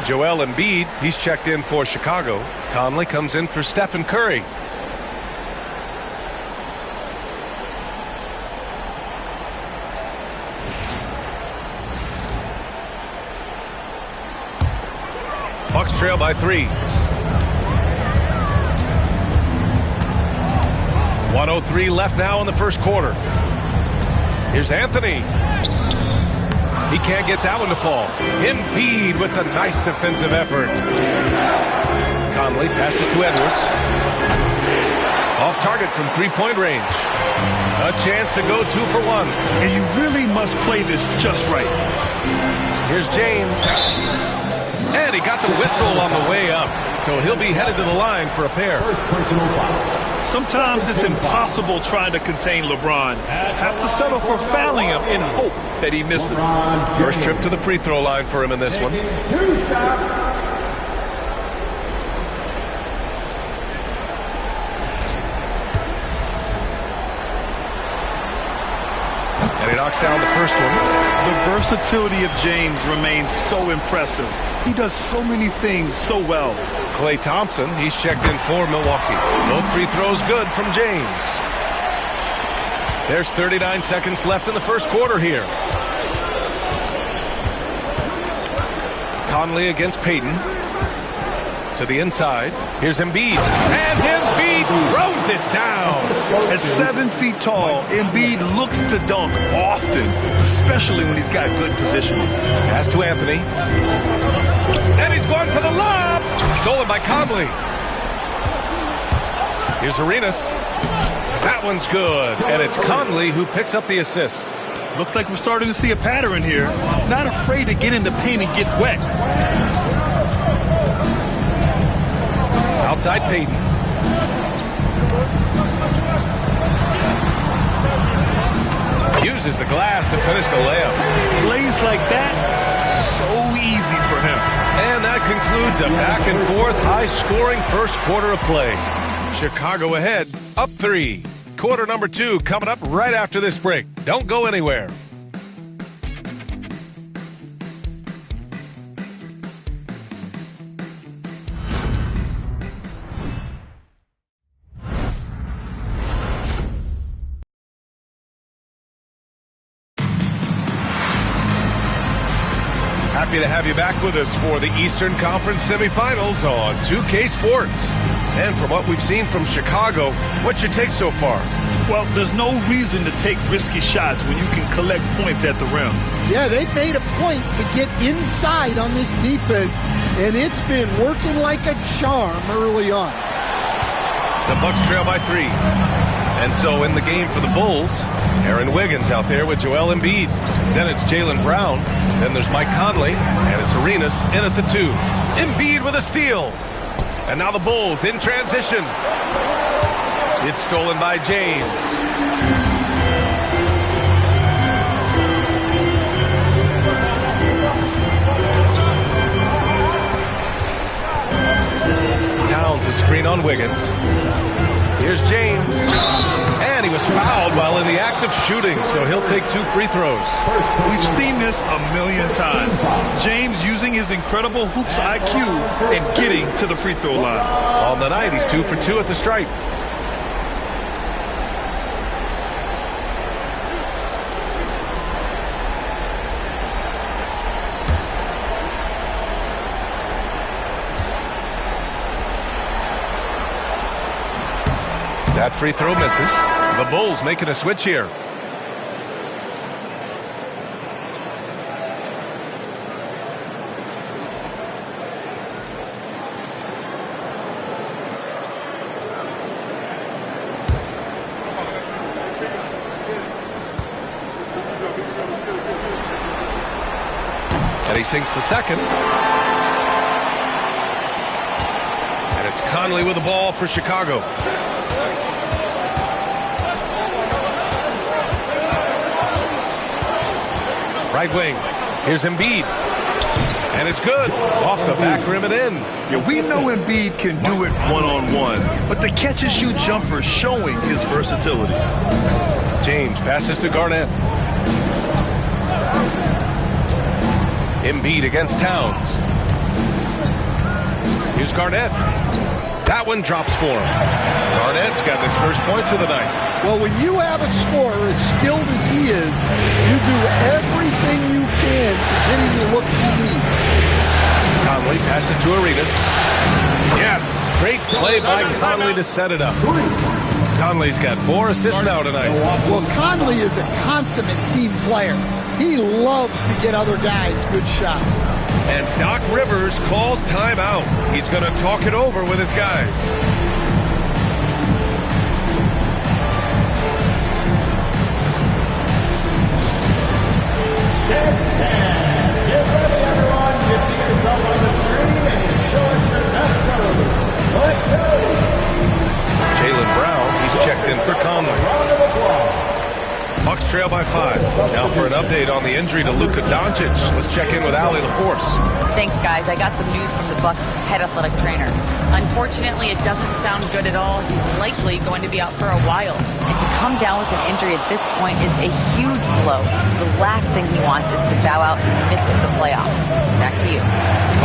Joel Embiid, he's checked in for Chicago. Conley comes in for Stephen Curry. Bucks trail by 3. 1:03 left now in the first quarter. Here's Anthony. He can't get that one to fall. Embiid with a nice defensive effort. Conley passes to Edwards. Off target from three-point range. A chance to go 2 for 1. And you really must play this just right. Here's James. And he got the whistle on the way up. So he'll be headed to the line for a pair. Sometimes it's impossible trying to contain LeBron. Have to settle for fouling him in hope that he misses. First trip to the free throw line for him in this one. 2 shots. And he knocks down the first one. The versatility of James remains so impressive. He does so many things so well. Klay Thompson, he's checked in for Milwaukee. Both free throws good from James. There's 39 seconds left in the first quarter here. Conley against Payton. To the inside. Here's Embiid. And Embiid throws it down. At 7 feet tall, Embiid looks to dunk often, especially when he's got good positioning. Pass to Anthony. And he's going for the lob. Stolen by Conley. Here's Arenas. That one's good. And it's Conley who picks up the assist. Looks like we're starting to see a pattern here. Not afraid to get in the paint and get wet. Outside Payton. Uses the glass to finish the layup. Plays like that, so easy for him. And that concludes a back-and-forth, high-scoring first quarter of play. Chicago ahead, up 3. Quarter number 2 coming up right after this break. Don't go anywhere. Happy to have you back with us for the Eastern Conference semifinals on 2K Sports. And from what we've seen from Chicago, what's your take so far? Well, there's no reason to take risky shots when you can collect points at the rim. Yeah, they made a point to get inside on this defense, and it's been working like a charm early on. The Bucks trail by 3. And so in the game for the Bulls, Aaron Wiggins out there with Joel Embiid. Then it's Jaylen Brown. Then there's Mike Conley. And it's Arenas in at the 2. Embiid with a steal. And now the Bulls in transition. It's stolen by James. Towns a screen on Wiggins. Here's James. And he was fouled while in the act of shooting, so he'll take 2 free throws. We've seen this a million times. James using his incredible hoops IQ and getting to the free throw line. On the night, he's 2 for 2 at the stripe. That free throw misses. The Bulls making a switch here. And he sinks the second. And it's Conley with the ball for Chicago. Right wing. Here's Embiid. And it's good. Off the back rim and in. Yeah, we know Embiid can do it one-on-one, but the catch-and-shoot jumper is showing his versatility. James passes to Garnett. Embiid against Towns. Here's Garnett. That one drops for him. Garnett's got his first points of the night. Well, when you have a scorer as skilled as he is, you do everything you can to get him the looks you need. Conley passes to Arenas. Yes, great play by Conley to set it up. Conley's got 4 assists now tonight. Well, Conley is a consummate team player. He loves to get other guys good shots. And Doc Rivers calls timeout. He's going to talk it over with his guys. Get ready, everyone. You see yourself on the screen and you show us your best move. Let's go. Jaylen Brown, he's checked in for Conley. Round of applause. Bucks trail by 5. Now for an update on the injury to Luka Doncic. Let's check in with Allie LaForce. Thanks, guys. I got some news from the Bucks head athletic trainer. Unfortunately, it doesn't sound good at all. He's likely going to be out for a while. And to come down with an injury at this point is a huge blow. The last thing he wants is to bow out in the midst of the playoffs. Back to you.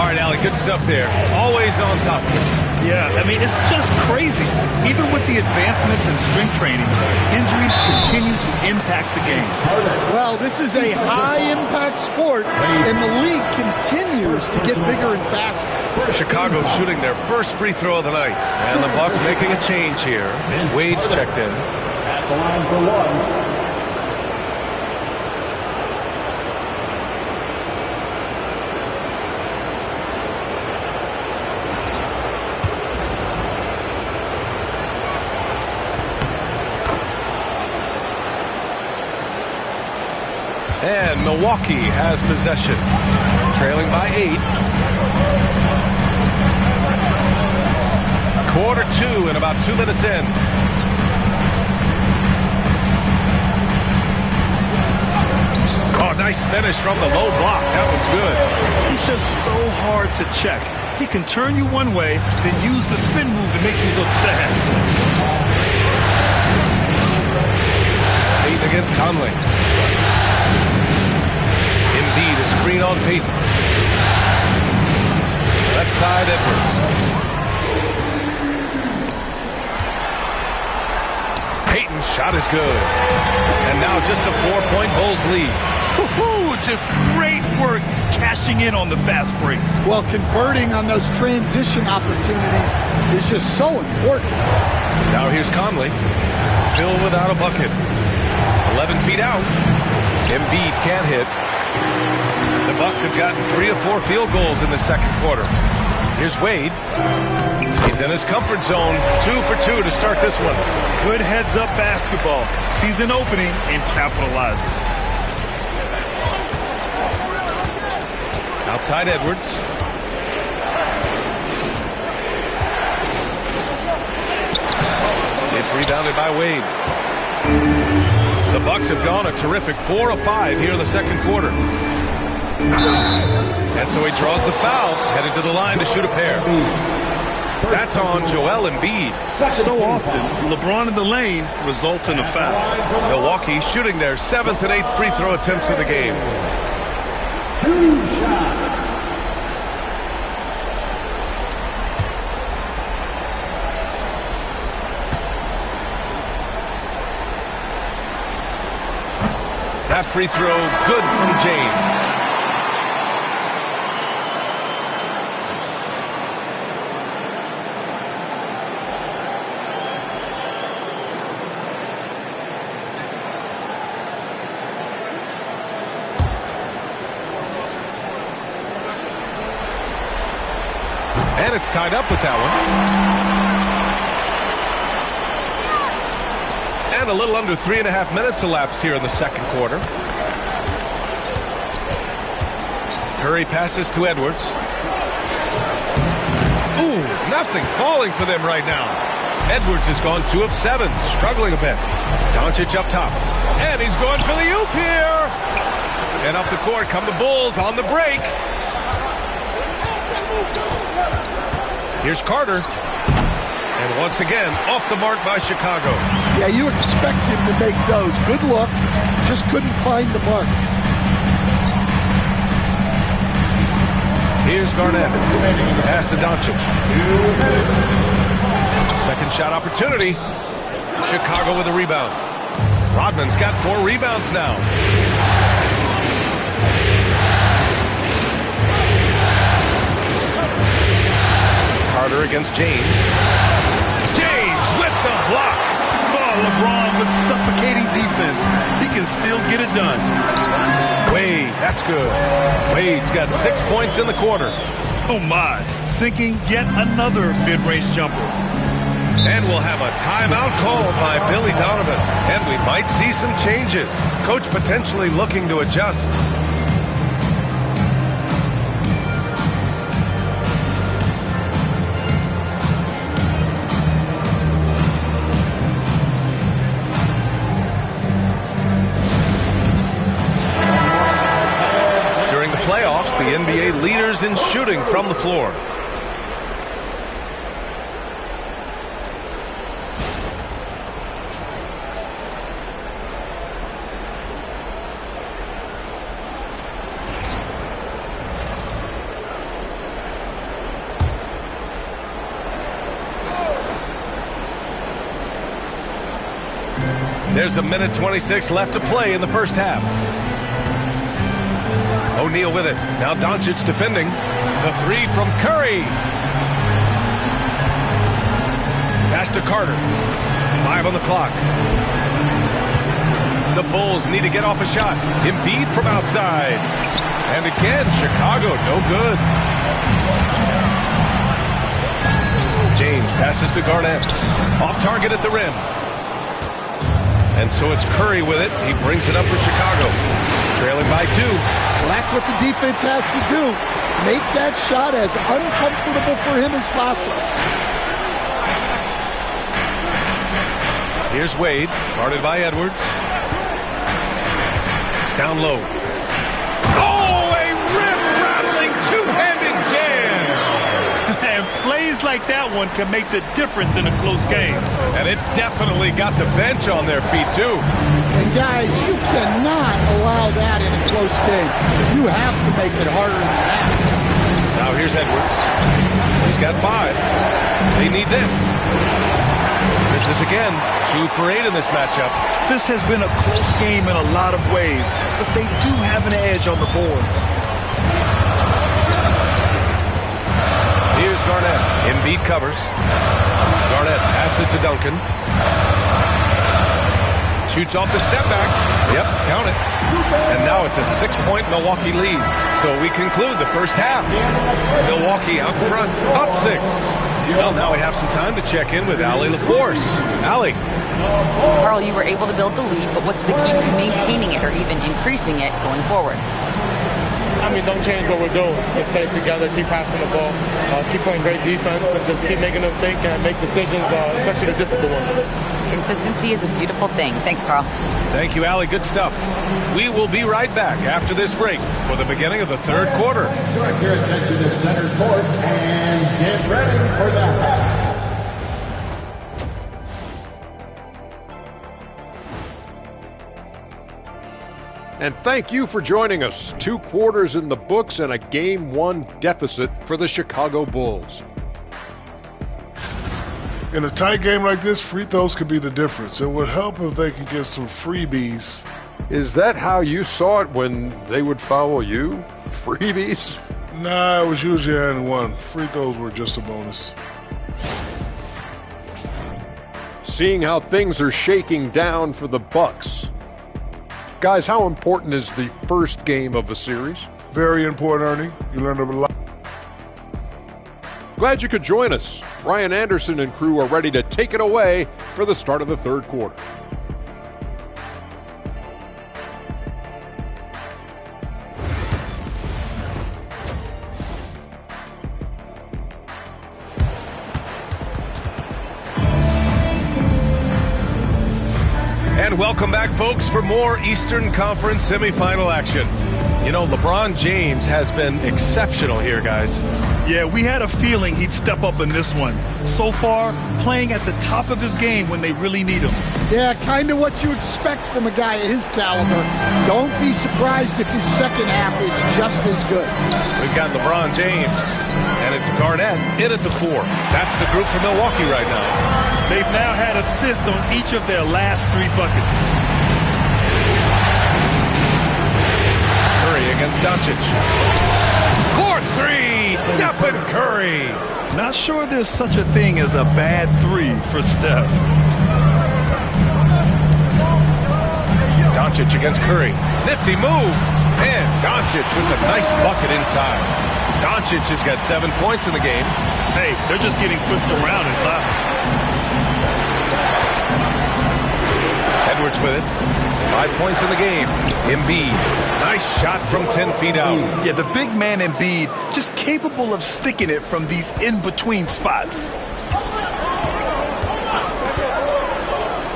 All right, Allie, good stuff there. Always on top of it. Yeah, I mean, it's just crazy. Even with the advancements in strength training, injuries continue to impact the game. Well, this is a high-impact sport, and the league continues to get bigger and faster. Chicago shooting their first free throw of the night. And the Bucks making a change here. Wade's checked in. At the line for 1. And Milwaukee has possession, trailing by 8. Quarter 2 and about 2 minutes in. Oh, nice finish from the low block. That one's good. He's just so hard to check. He can turn you one way, then use the spin move to make you look sad. Payton against Conley. Embiid, a screen on Payton. Left side, Edwards. Payton's shot is good. And now just a 4-point Bulls lead. Woo-hoo! was just great work cashing in on the fast break. Well, converting on those transition opportunities is just so important. Now here's Conley, still without a bucket. 11 feet out. Embiid can't hit. The Bucks have gotten 3 of 4 field goals in the second quarter. Here's Wade. He's in his comfort zone. 2 for 2 to start this one. Good heads-up basketball. Sees an opening and capitalizes. Outside Edwards. It's rebounded by Wade. The Bucks have gone a terrific 4 of 5 here in the second quarter. And so he draws the foul, headed to the line to shoot a pair. That's on Joel Embiid. So often, LeBron in the lane results in a foul. Milwaukee shooting their 7th and 8th free throw attempts of the game. 2 shots. That free throw good from James. And it's tied up with that one. And a little under 3.5 minutes elapsed here in the second quarter. Curry passes to Edwards. Ooh, nothing falling for them right now. Edwards has gone 2 of 7, struggling a bit. Doncic up top. And he's going for the oop here. And up the court come the Bulls on the break. Here's Carter. And once again, off the mark by Chicago. Yeah, you expect him to make those. Good look. Just couldn't find the mark. Here's Garnett. Pass to Doncic. Second shot opportunity. Chicago with a rebound. Rodman's got 4 rebounds now. Carter against James. James with the block. Oh, LeBron with suffocating defense. He can still get it done. Wade, that's good. Wade's got 6 points in the quarter. Oh my, sinking yet another mid-range jumper. And we'll have a timeout called by Billy Donovan. And we might see some changes. Coach potentially looking to adjust. The NBA leaders in shooting from the floor. There's a minute 26 left to play in the first half. O'Neal with it. Now Doncic defending. The 3 from Curry. Pass to Carter. 5 on the clock. The Bulls need to get off a shot. Embiid from outside. And again, Chicago, no good. James passes to Garnett. Off target at the rim. And so it's Curry with it. He brings it up for Chicago. Trailing by 2. Well, that's what the defense has to do. Make that shot as uncomfortable for him as possible. Here's Wade, guarded by Edwards. Down low. Oh, a rim-rattling two-handed jam! And plays like that one can make the difference in a close game. And it definitely got the bench on their feet, too. And guys, you cannot allow that in a close game. You have to make it harder than that. Now here's Edwards. He's got 5. They need this. Misses again. 2 for 8 in this matchup. This has been a close game in a lot of ways, but they do have an edge on the boards. Here's Garnett. Embiid covers. Garnett passes to Duncan. Shoots off the step back. Yep, count it. And now it's a 6-point Milwaukee lead. So we conclude the first half. Milwaukee out in front, up 6. Well, now we have some time to check in with Allie LaForce. Allie. Carl, you were able to build the lead, but what's the key to maintaining it or even increasing it going forward? I mean, don't change what we're doing. Just stay together, keep passing the ball, keep playing great defense, and just keep making them think and make decisions, especially the difficult ones. Consistency is a beautiful thing. Thanks, Carl. Thank you, Allie. Good stuff. We will be right back after this break for the beginning of the third quarter. Direct your attention to center court and get ready for the half. And thank you for joining us. 2 quarters in the books and a Game 1 deficit for the Chicago Bulls. In a tight game like this, free throws could be the difference. It would help if they could get some freebies. Is that how you saw it when they would foul you? Freebies? Nah, it was usually and one. Free throws were just a bonus. Seeing how things are shaking down for the Bucks. Guys, how important is the first game of the series? Very important, Ernie. You learned a lot. Glad you could join us. Ryan Anderson and crew are ready to take it away for the start of the third quarter. And welcome back, folks, for more Eastern Conference semifinal action. You know, LeBron James has been exceptional here, guys. Yeah, we had a feeling he'd step up in this one. So far, playing at the top of his game when they really need him. Yeah, kind of what you expect from a guy at his caliber. Don't be surprised if his second half is just as good. We've got LeBron James, and it's Garnett in at the 4. That's the group for Milwaukee right now. They've now had assists on each of their last 3 buckets. Curry against Doncic. 4-3, Stephen Curry. Not sure there's such a thing as a bad 3 for Steph. Doncic against Curry. Nifty move. And Doncic with a nice bucket inside. Doncic has got 7 points in the game. Hey, they're just getting pushed around inside. Edwards with it. 5 points in the game. Embiid. Nice shot from 10 feet out. Yeah, the big man Embiid just capable of sticking it from these in-between spots.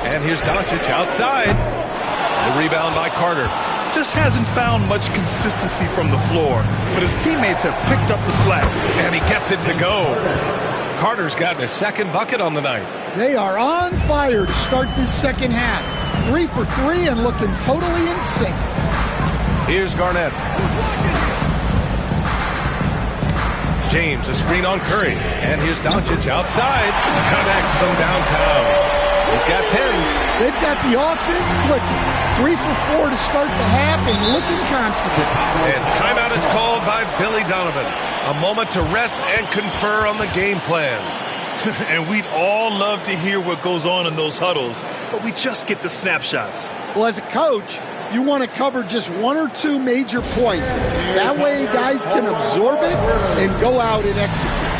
And here's Doncic outside. The rebound by Carter. Just hasn't found much consistency from the floor, but his teammates have picked up the slack. And he gets it to go. Carter's gotten a second bucket on the night. They are on fire to start this second half. 3 for 3 and looking totally in sync. Here's Garnett. James, a screen on Curry. And here's Doncic outside. Connects from downtown. He's got 10. They've got the offense clicking. 3 for 4 to start the half and looking confident. And timeout is called by Billy Donovan. A moment to rest and confer on the game plan. And we'd all love to hear what goes on in those huddles, but we just get the snapshots. Well, as a coach, you want to cover just 1 or 2 major points. That way guys can absorb it and go out and execute.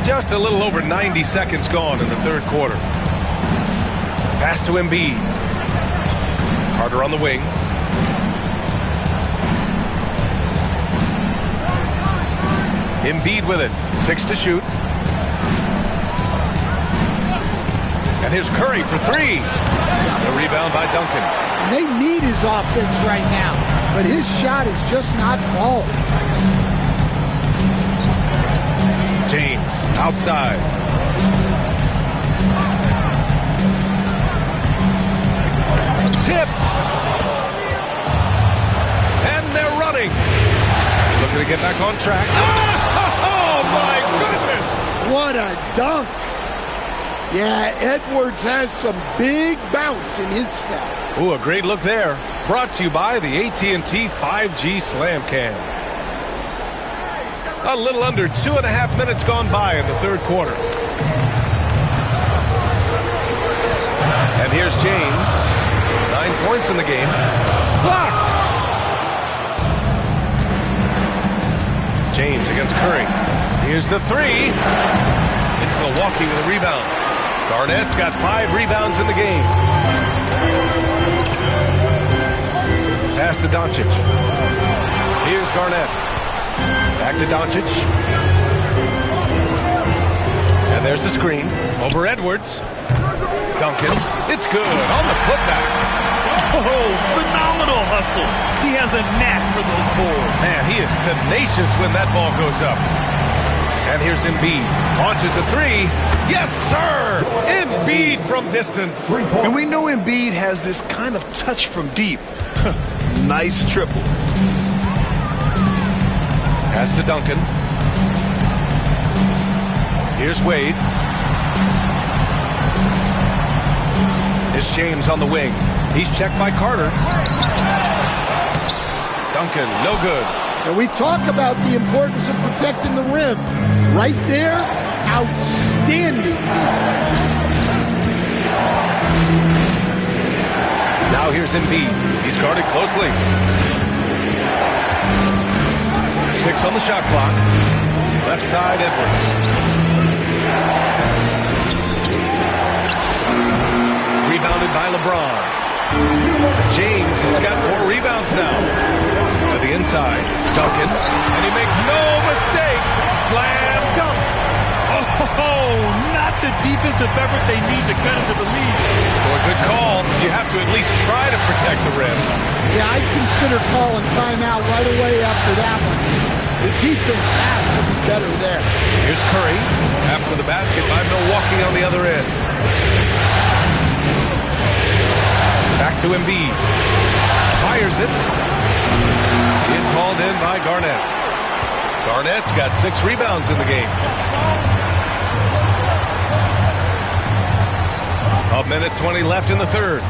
Just a little over 90 seconds gone in the third quarter. Pass to Embiid. Carter on the wing. Embiid with it. 6 to shoot. And here's Curry for 3. The rebound by Duncan. And they need his offense right now, but his shot is just not falling. James outside. Tipped. And they're running. Looking to get back on track. Oh, my goodness. What a dunk. Yeah, Edwards has some big bounce in his step. Ooh, a great look there. Brought to you by the AT&T 5G Slam Cam. A little under 2.5 minutes gone by in the third quarter. And here's James. 9 points in the game. Blocked! James against Curry. Here's the three. It's Milwaukee with a rebound. Garnett's got 5 rebounds in the game. Pass to Doncic. Here's Garnett. Back to Doncic. And there's the screen. Over Edwards. Duncan. It's good on the putback. Oh, phenomenal hustle. He has a knack for those boards. Man, he is tenacious when that ball goes up. And here's Embiid. Launches a three. Yes, sir! Embiid from distance. And we know Embiid has this kind of touch from deep. Nice triple. Pass to Duncan. Here's Wade. It's James on the wing. He's checked by Carter. Duncan, no good. And we talk about the importance of protecting the rim. Right there, outstanding defense. Now here's Embiid. He's guarded closely. 6 on the shot clock. Left side, Edwards. Rebounded by LeBron. James has got 4 rebounds now. To the inside. Duncan. And he makes no mistake. Slam dunk. Oh, not the defensive effort they need to cut into the lead. For a good call, you have to at least try to protect the rim. Yeah, I'd consider calling timeout right away after that one. The defense has to be better there. Here's Curry. After the basket by Milwaukee on the other end. Back to Embiid. Fires it. It's hauled in by Garnett. Garnett's got 6 rebounds in the game. A minute 20 left in the third.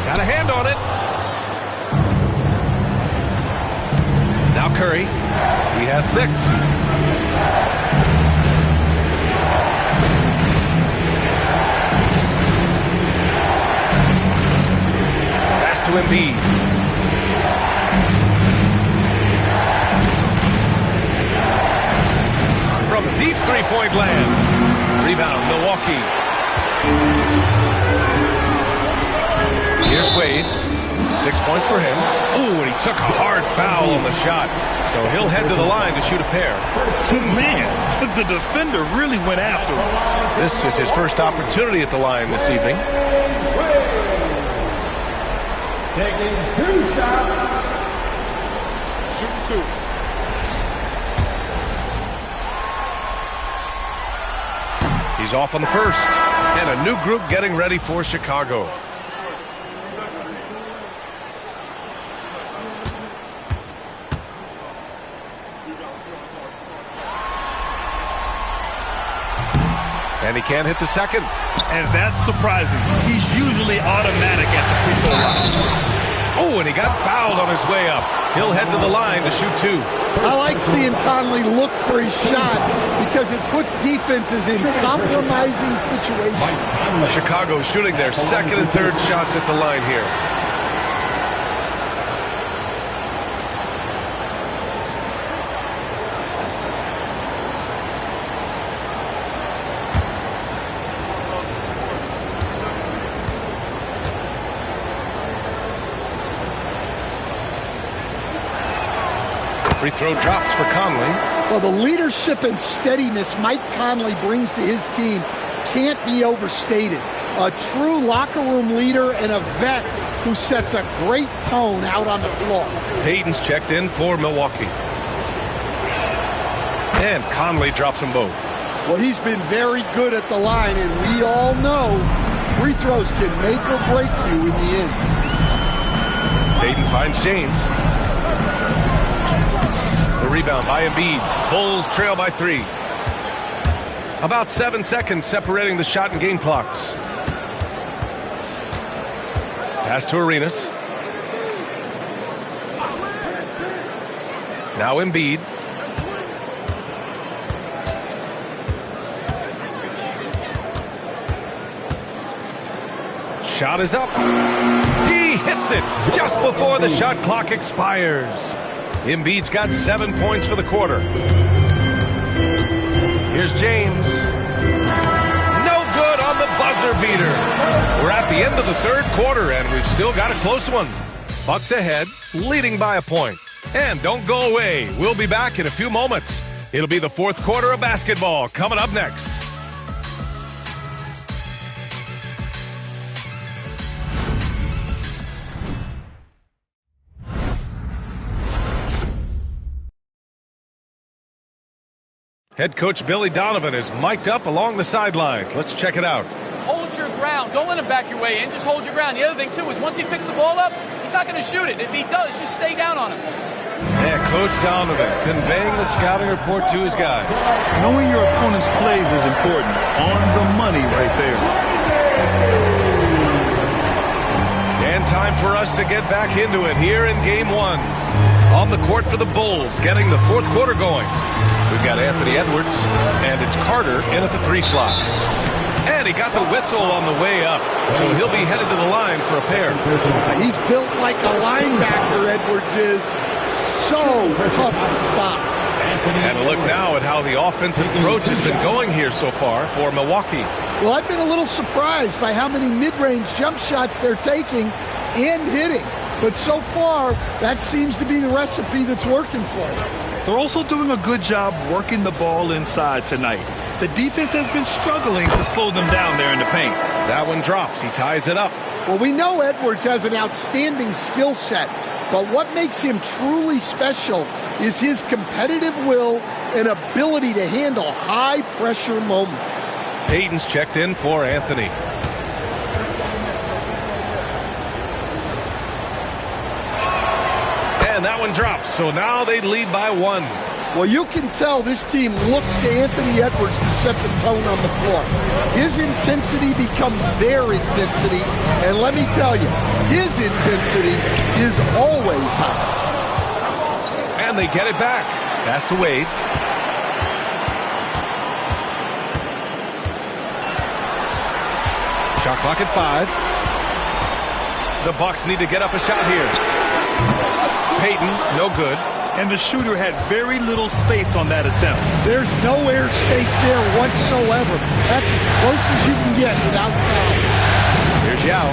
Got a hand on it. Now Curry. He has 6. Pass to Embiid. From deep three-point land. Rebound, Milwaukee. Here's Wade. 6 points for him. Ooh, and he took a hard foul on the shot. So he'll head to the line to shoot a pair. Man, the defender really went after him. This is his first opportunity at the line this evening. Taking 2 shots. Shooting 2. He's off on the first. And a new group getting ready for Chicago. And he can't hit the second. And that's surprising. He's usually automatic at the free throw line. Oh, and he got fouled on his way up. He'll head to the line to shoot 2. I like seeing Conley look for his shot because it puts defenses in compromising situations. Chicago shooting their second and third shots at the line here. Free throw drops for Conley. Well, the leadership and steadiness Mike Conley brings to his team can't be overstated. A true locker room leader and a vet who sets a great tone out on the floor. Payton's checked in for Milwaukee. And Conley drops them both. Well, he's been very good at the line, and we all know free throws can make or break you in the end. Payton finds James. The rebound by Embiid. Bulls trail by 3. About 7 seconds separating the shot and game clocks. Pass to Arenas. Now Embiid. Shot is up. He hits it just before the shot clock expires. Embiid's got 7 points for the quarter. Here's James. No good on the buzzer beater. We're at the end of the third quarter, and we've still got a close one. Bucks ahead, leading by a point. And don't go away. We'll be back in a few moments. It'll be the fourth quarter of basketball coming up next. Head coach Billy Donovan is mic'd up along the sidelines. Let's check it out. Hold your ground. Don't let him back your way in. Just hold your ground. The other thing, too, is once he picks the ball up, he's not going to shoot it. If he does, just stay down on him. Yeah, Coach Donovan conveying the scouting report to his guys. Knowing your opponent's plays is important. On the money right there. And time for us to get back into it here in Game 1. On the court for the Bulls, getting the fourth quarter going. We've got Anthony Edwards, and it's Carter in at the 3 slot. And he got the whistle on the way up, so he'll be headed to the line for a pair. He's built like a linebacker, Edwards is. So tough to stop. And a look now at how the offensive approach has been going here so far for Milwaukee. Well, I've been a little surprised by how many mid-range jump shots they're taking and hitting. But so far, that seems to be the recipe that's working for them. They're also doing a good job working the ball inside tonight. The defense has been struggling to slow them down there in the paint. That one drops. He ties it up. Well, we know Edwards has an outstanding skill set, but what makes him truly special is his competitive will and ability to handle high-pressure moments. Payton's checked in for Anthony. And that one drops, so now they lead by 1. Well, you can tell this team looks to Anthony Edwards to set the tone on the floor. His intensity becomes their intensity, and let me tell you, his intensity is always high. And they get it back. Pass to Wade. Shot clock at 5. The Bucks need to get up a shot here. Payton, no good. And the shooter had very little space on that attempt. There's no air space there whatsoever. That's as close as you can get without foul. Here's Yao.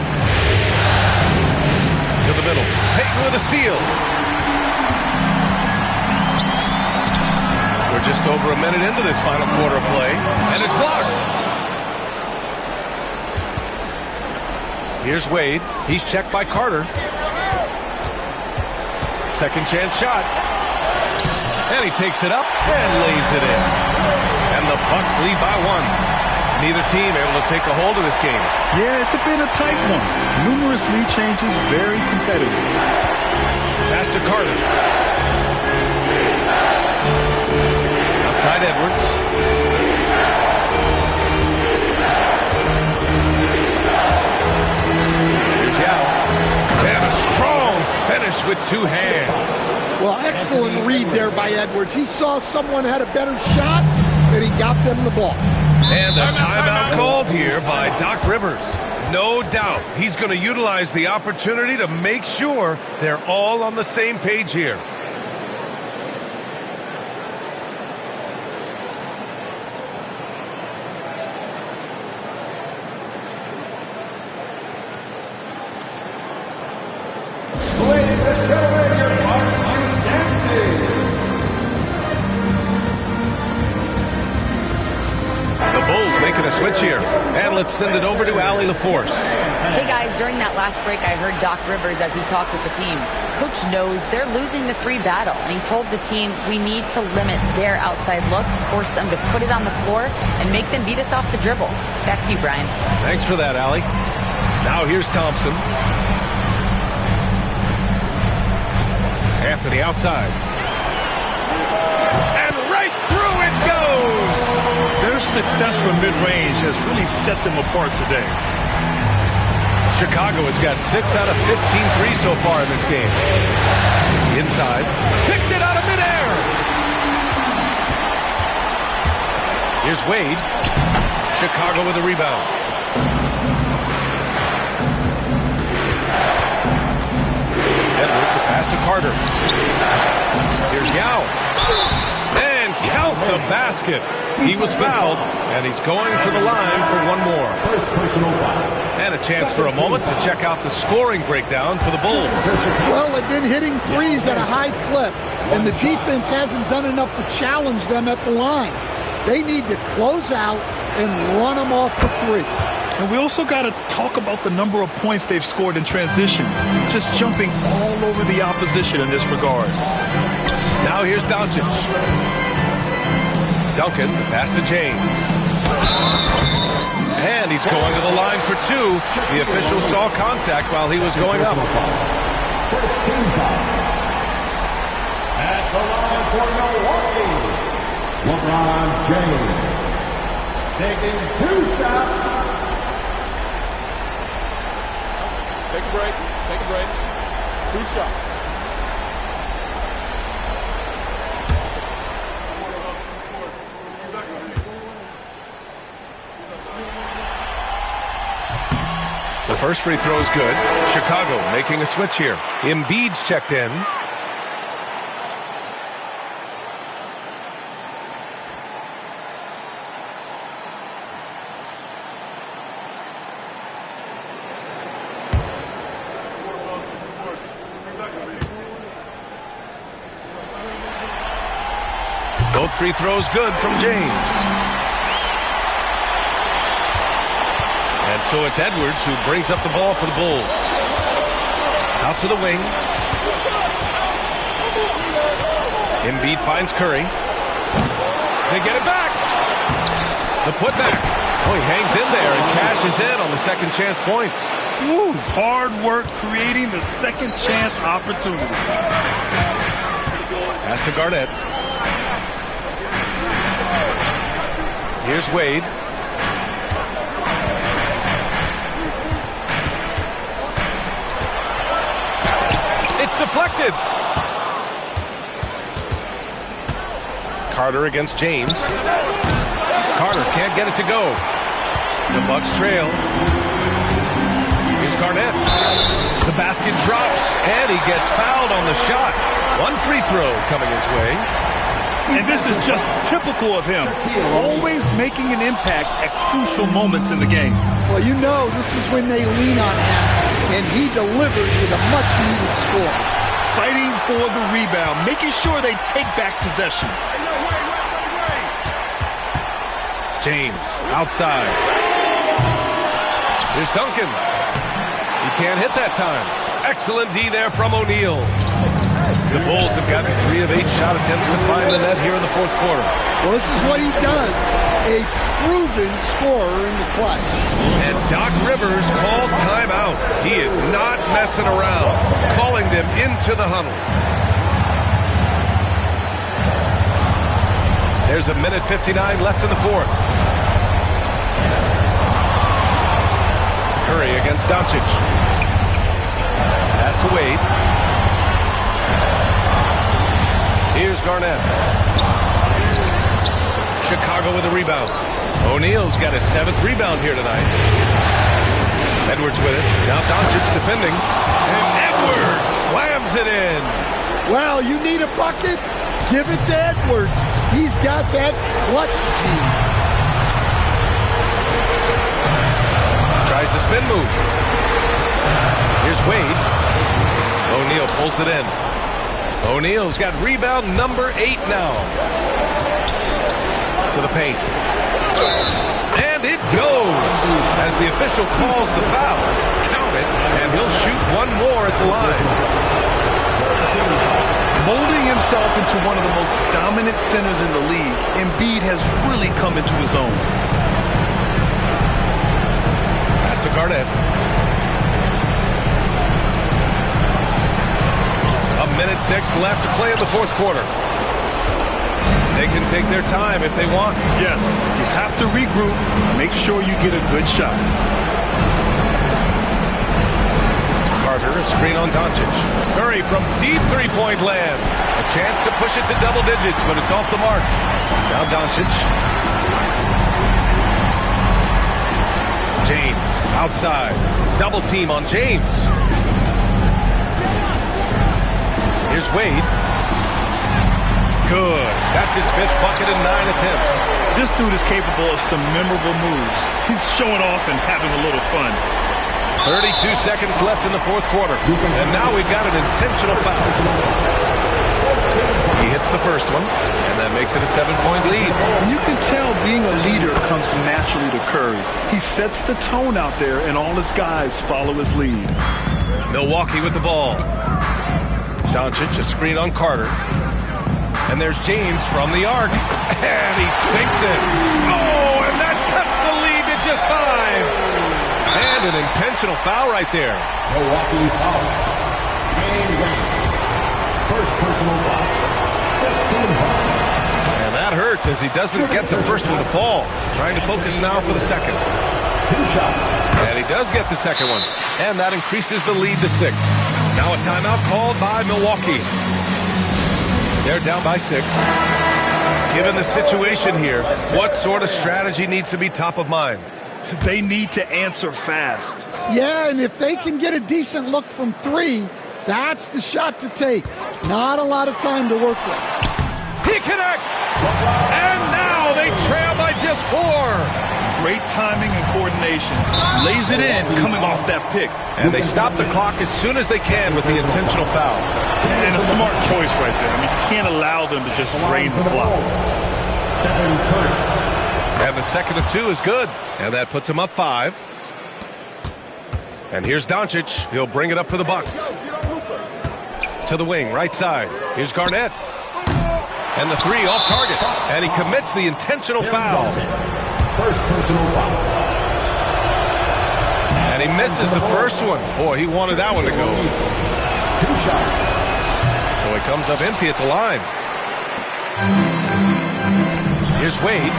To the middle. Payton with a steal. We're just over a minute into this final quarter of play. And it's blocked. Here's Wade. He's checked by Carter. Second chance shot. And he takes it up and lays it in. And the Bucks lead by 1. Neither team able to take a hold of this game. Yeah, it's been a tight one. Numerous lead changes, very competitive. Pass to Carter. Outside Edwards. Here's Yao. And a strong finish with 2 hands. Well, excellent read there by Edwards. He saw someone had a better shot, and he got them the ball. And a timeout called here by Doc Rivers. No doubt he's going to utilize the opportunity to make sure they're all on the same page here. Switch here, And let's send it over to Allie LaForce. Hey guys, during that last break, I heard Doc Rivers as he talked with the team. Coach knows they're losing the 3 battle, and he told the team we need to limit their outside looks, force them to put it on the floor, and make them beat us off the dribble. Back to you, Brian. Thanks for that, Allie. Now here's Thompson. Anthony outside. And right through it goes! Their success from mid-range has really set them apart today. Chicago has got 6 out of 15 threes so far in this game. Inside. Picked it out of midair! Here's Wade. Chicago with a rebound. Edwards, a pass to Carter. Here's Yao. And count the basket. He was fouled, and he's going to the line for one more. First personal foul. And a chance for a moment to check out the scoring breakdown for the Bulls. Well, they've been hitting threes at a high clip, and the defense hasn't done enough to challenge them at the line. They need to close out and run them off the 3. And we also got to talk about the number of points they've scored in transition. Just jumping all over the opposition in this regard. Now here's Doncic. Duncan, the pass to James. And he's going to the line for 2. The official saw contact while he was going up. First team foul. At the line for Milwaukee, LeBron James. Taking 2 shots. Take a break. Take a break. 2 shots. The first free throw is good. Chicago making a switch here. Embiid's checked in. Both free throws good from James. And so it's Edwards who brings up the ball for the Bulls. Out to the wing. Embiid finds Curry. They get it back. The putback. Oh, he hangs in there and cashes in on the second chance points. Ooh, hard work creating the second chance opportunity. Pass to Garnett. Here's Wade. It's deflected. Carter against James. Carter can't get it to go. The Bucks trail. Here's Garnett. The basket drops, and he gets fouled on the shot. One free throw coming his way. And this is just typical of him. Always making an impact at crucial moments in the game. Well, you know this is when they lean on him, and he delivers with a much-needed score. Fighting for the rebound, making sure they take back possession. James outside. Here's Duncan. He can't hit that time. Excellent D there from O'Neal. The Bulls have gotten 3 of 8 shot attempts to find the net here in the fourth quarter. Well, this is what he does. A proven scorer in the clutch. And Doc Rivers calls timeout. He is not messing around, calling them into the huddle. There's a minute 59 left in the fourth. Curry against Doncic. Pass to Wade. Here's Garnett. Chicago with a rebound. O'Neal's got his 7th rebound here tonight. Edwards with it. Now Doncic defending. And Edwards slams it in. Well, you need a bucket? Give it to Edwards. He's got that clutch gene. Tries the spin move. Here's Wade. O'Neal pulls it in. O'Neal's got rebound number 8 now. To the paint. And it goes. as the official calls the foul. Count it, and he'll shoot one more at the line. Molding himself into one of the most dominant centers in the league, Embiid has really come into his own. Pass to Garnett. A minute 6 left to play in the fourth quarter. They can take their time if they want. Yes, you have to regroup, make sure you get a good shot. Carter, a screen on Doncic. Curry from deep three-point land. A chance to push it to double digits, but it's off the mark. Now Doncic. James, outside. Double team on James. Here's Wade. Good. That's his 5th bucket in 9 attempts. This dude is capable of some memorable moves. He's showing off and having a little fun. 32 seconds left in the fourth quarter. And now we've got an intentional foul. He hits the first one, and that makes it a 7-point lead. And you can tell being a leader comes naturally to Curry. He sets the tone out there, and all his guys follow his lead. Milwaukee with the ball. Doncic, a screen on Carter. And there's James from the arc. And he sinks it. Oh, and that cuts the lead to just 5. And an intentional foul right there. Milwaukee foul. Game winning. First personal foul. 15 foul. And that hurts as he doesn't get the first one to fall. Trying to focus now for the second. 2 shots. And he does get the second one. And that increases the lead to 6. Now a timeout called by Milwaukee. They're down by 6. Given the situation here, what sort of strategy needs to be top of mind? They need to answer fast. Yeah, and if they can get a decent look from 3, that's the shot to take. Not a lot of time to work with. He connects! And now they trail by just 4. Great timing and coordination. Lays it in coming off that pick. And they stop the clock as soon as they can with the intentional foul. And a smart choice right there. I mean, you can't allow them to just drain the clock. And the second of 2 is good. And that puts him up 5. And here's Doncic. He'll bring it up for the Bucks. To the wing, right side. Here's Garnett. And the 3 off target. And he commits the intentional foul. First personal foul. And he misses the first one. Boy, he wanted that one to go. 2 shots. So he comes up empty at the line. Here's Wade.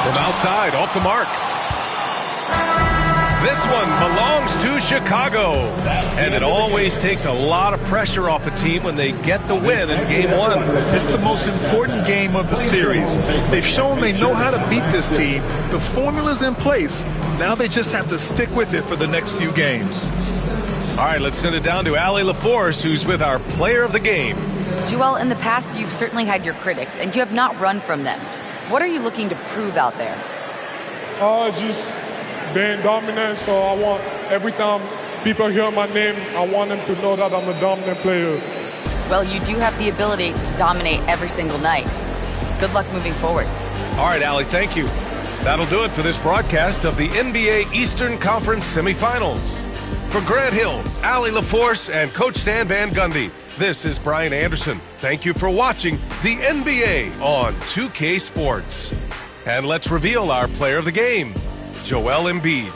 From outside, off the mark. This one belongs to Chicago. And it always takes a lot of pressure off a team when they get the win in Game 1. It's the most important game of the series. They've shown they know how to beat this team. The formula's in place. Now they just have to stick with it for the next few games. All right, let's send it down to Allie LaForce, who's with our player of the game. Joel, in the past, you've certainly had your critics, and you have not run from them. What are you looking to prove out there? Just being dominant, so I want every time people hear my name, I want them to know that I'm a dominant player. Well, you do have the ability to dominate every single night. Good luck moving forward. All right, Allie, thank you. That'll do it for this broadcast of the NBA Eastern Conference semifinals. For Grant Hill, Allie LaForce, and Coach Stan Van Gundy, this is Brian Anderson. Thank you for watching the NBA on 2K Sports. And let's reveal our player of the game, Joel Embiid.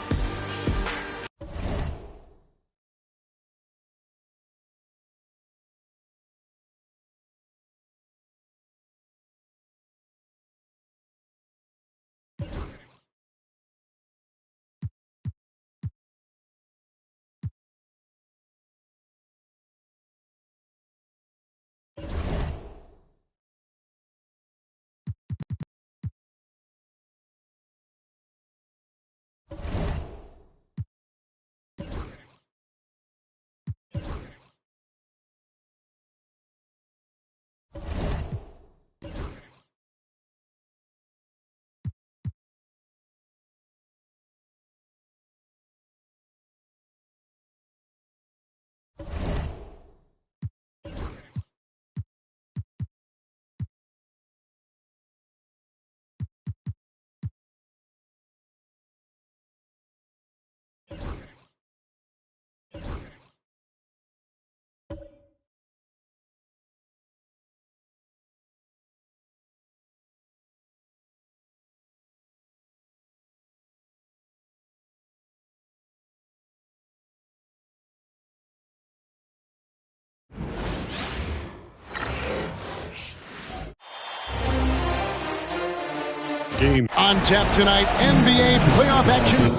Game on tap tonight, NBA playoff action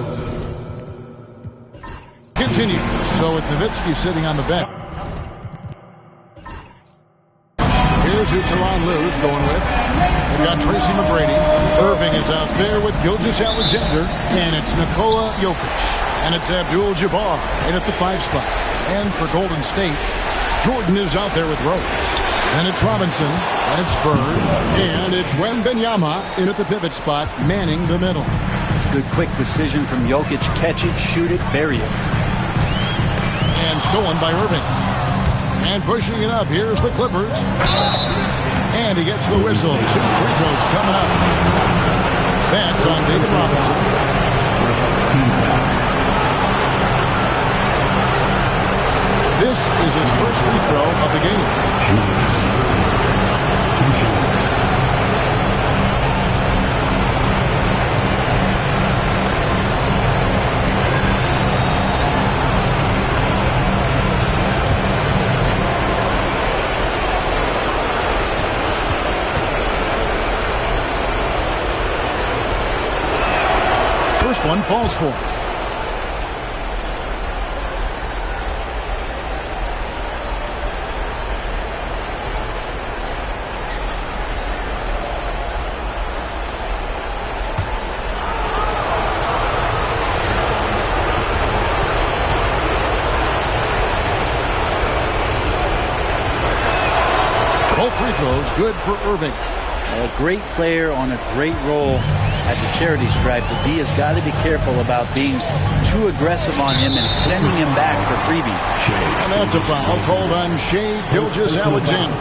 continues. So with Nowitzki sitting on the bench. Here's who Tyronn Lue's going with. They've got Tracy McGrady. Irving is out there with Gilgeous-Alexander. And it's Nikola Jokic. And it's Abdul-Jabbar in at the 5 spot. And for Golden State, Jordan is out there with Rose. And it's Robinson. And it's Bird. And it's Wembanyama in at the pivot spot, manning the middle. Good quick decision from Jokic. Catch it, shoot it, bury it. And stolen by Irving. And pushing it up, here's the Clippers. And he gets the whistle. 2 free throws coming up. That's on David Robinson. This is his first free throw of the game. First one falls for. Both free throws good for Irving. A great player on a great role at the charity stripe. The D has got to be careful about being too aggressive on him and sending him back for freebies. And that's a foul called on Shai Gilgeous-Alexander.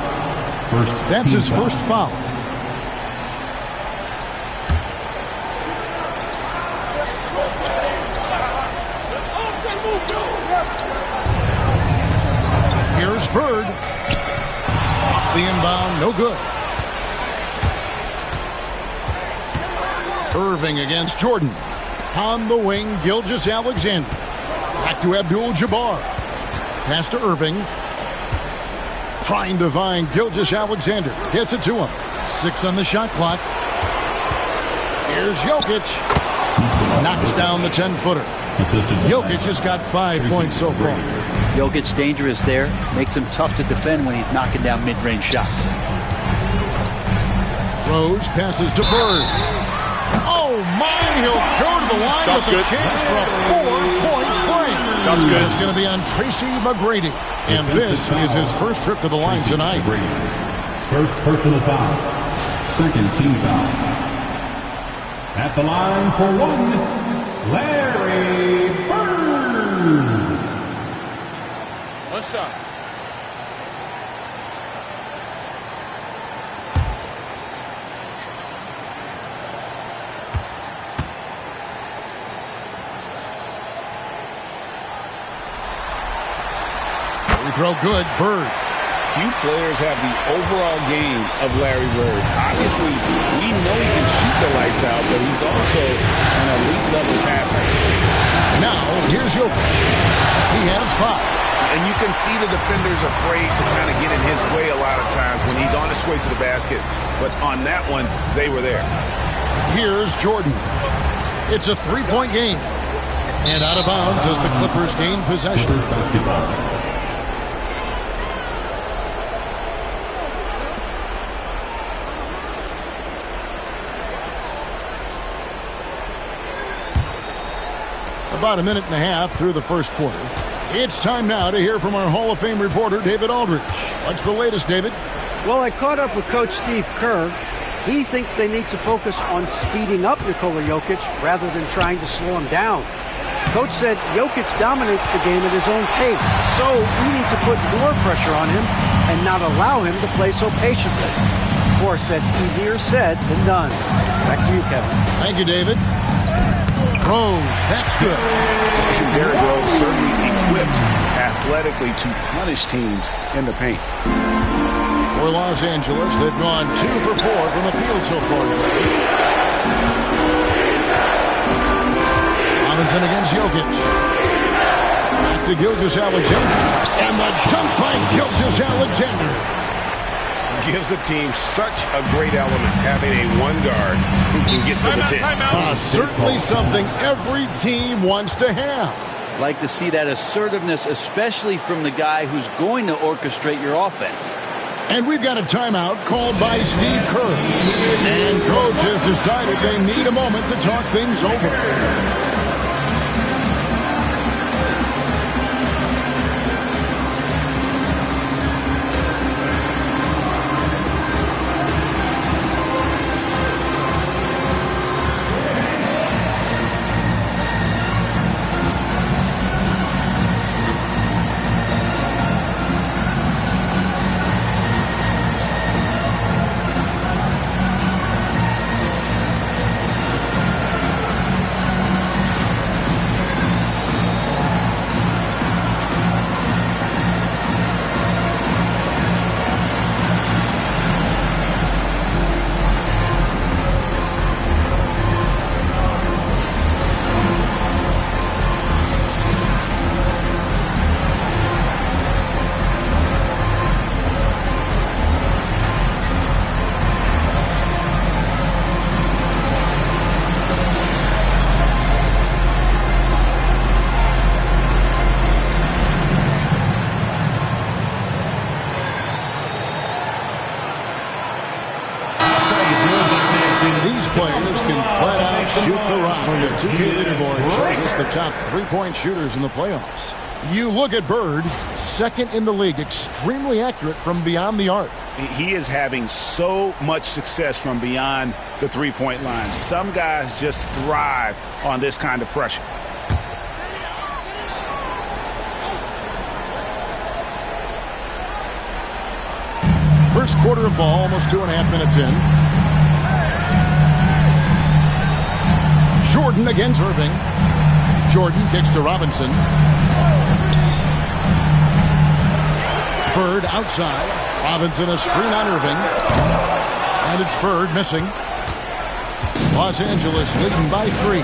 That's his first foul. Here's Bird. Off the inbound, no good. Irving against Jordan. On the wing, Gilgeous-Alexander. Back to Abdul-Jabbar. Pass to Irving. Trying to find Gilgeous-Alexander. Gets it to him. 6 on the shot clock. Here's Jokic. Knocks down the 10-footer. Jokic has got 5 points so far. Jokic dangerous there. Makes him tough to defend when he's knocking down mid-range shots. Rose passes to Bird. Oh, my, he'll go to the line with a chance for a 4-point play. Sounds good. It's going to be on Tracy McGrady. And this is his first trip to the line tonight. First personal foul. Second team foul. At the line for 1, Larry Bird. What's up? Throw good, Bird. Few players have the overall game of Larry Bird. Obviously, we know he can shoot the lights out, but he's also an elite level passer. Now, here's Jokic. He has 5. And you can see the defenders afraid to kind of get in his way a lot of times when he's on his way to the basket. But on that one, they were there. Here's Jordan. It's a 3-point game. And out of bounds as the Clippers gain possession. About a minute and a half through the first quarter. It's time now to hear from our Hall of Fame reporter, David Aldridge. What's the latest, David? Well, I caught up with Coach Steve Kerr. He thinks they need to focus on speeding up Nikola Jokic rather than trying to slow him down. Coach said Jokic dominates the game at his own pace, so we need to put more pressure on him and not allow him to play so patiently. Of course, that's easier said than done. Back to you, Kevin. Thank you, David. Rose, that's good. And Derrick Rose certainly equipped athletically to punish teams in the paint. For Los Angeles, they've gone 2 for 4 from the field so far today. Robinson against Jokic. Back to Gilgeous-Alexander. And the dunk by Gilgeous-Alexander. gives the team such a great element, having a one guard who can get to the 10. Certainly something every team wants to have. Like to see that assertiveness, especially from the guy who's going to orchestrate your offense. And we've got a timeout called by Steve Kerr. And coach has decided they need a moment to talk things over. Players can flat out shoot the rock. The 2K leaderboard shows us the top three-point shooters in the playoffs. You look at Bird, second in the league, extremely accurate from beyond the arc. He is having so much success from beyond the three-point line. Some guys just thrive on this kind of pressure. First quarter of ball, almost 2.5 minutes in. Jordan against Irving. Jordan kicks to Robinson. Bird outside. Robinson a screen on Irving. And it's Bird missing. Los Angeles leading by 3.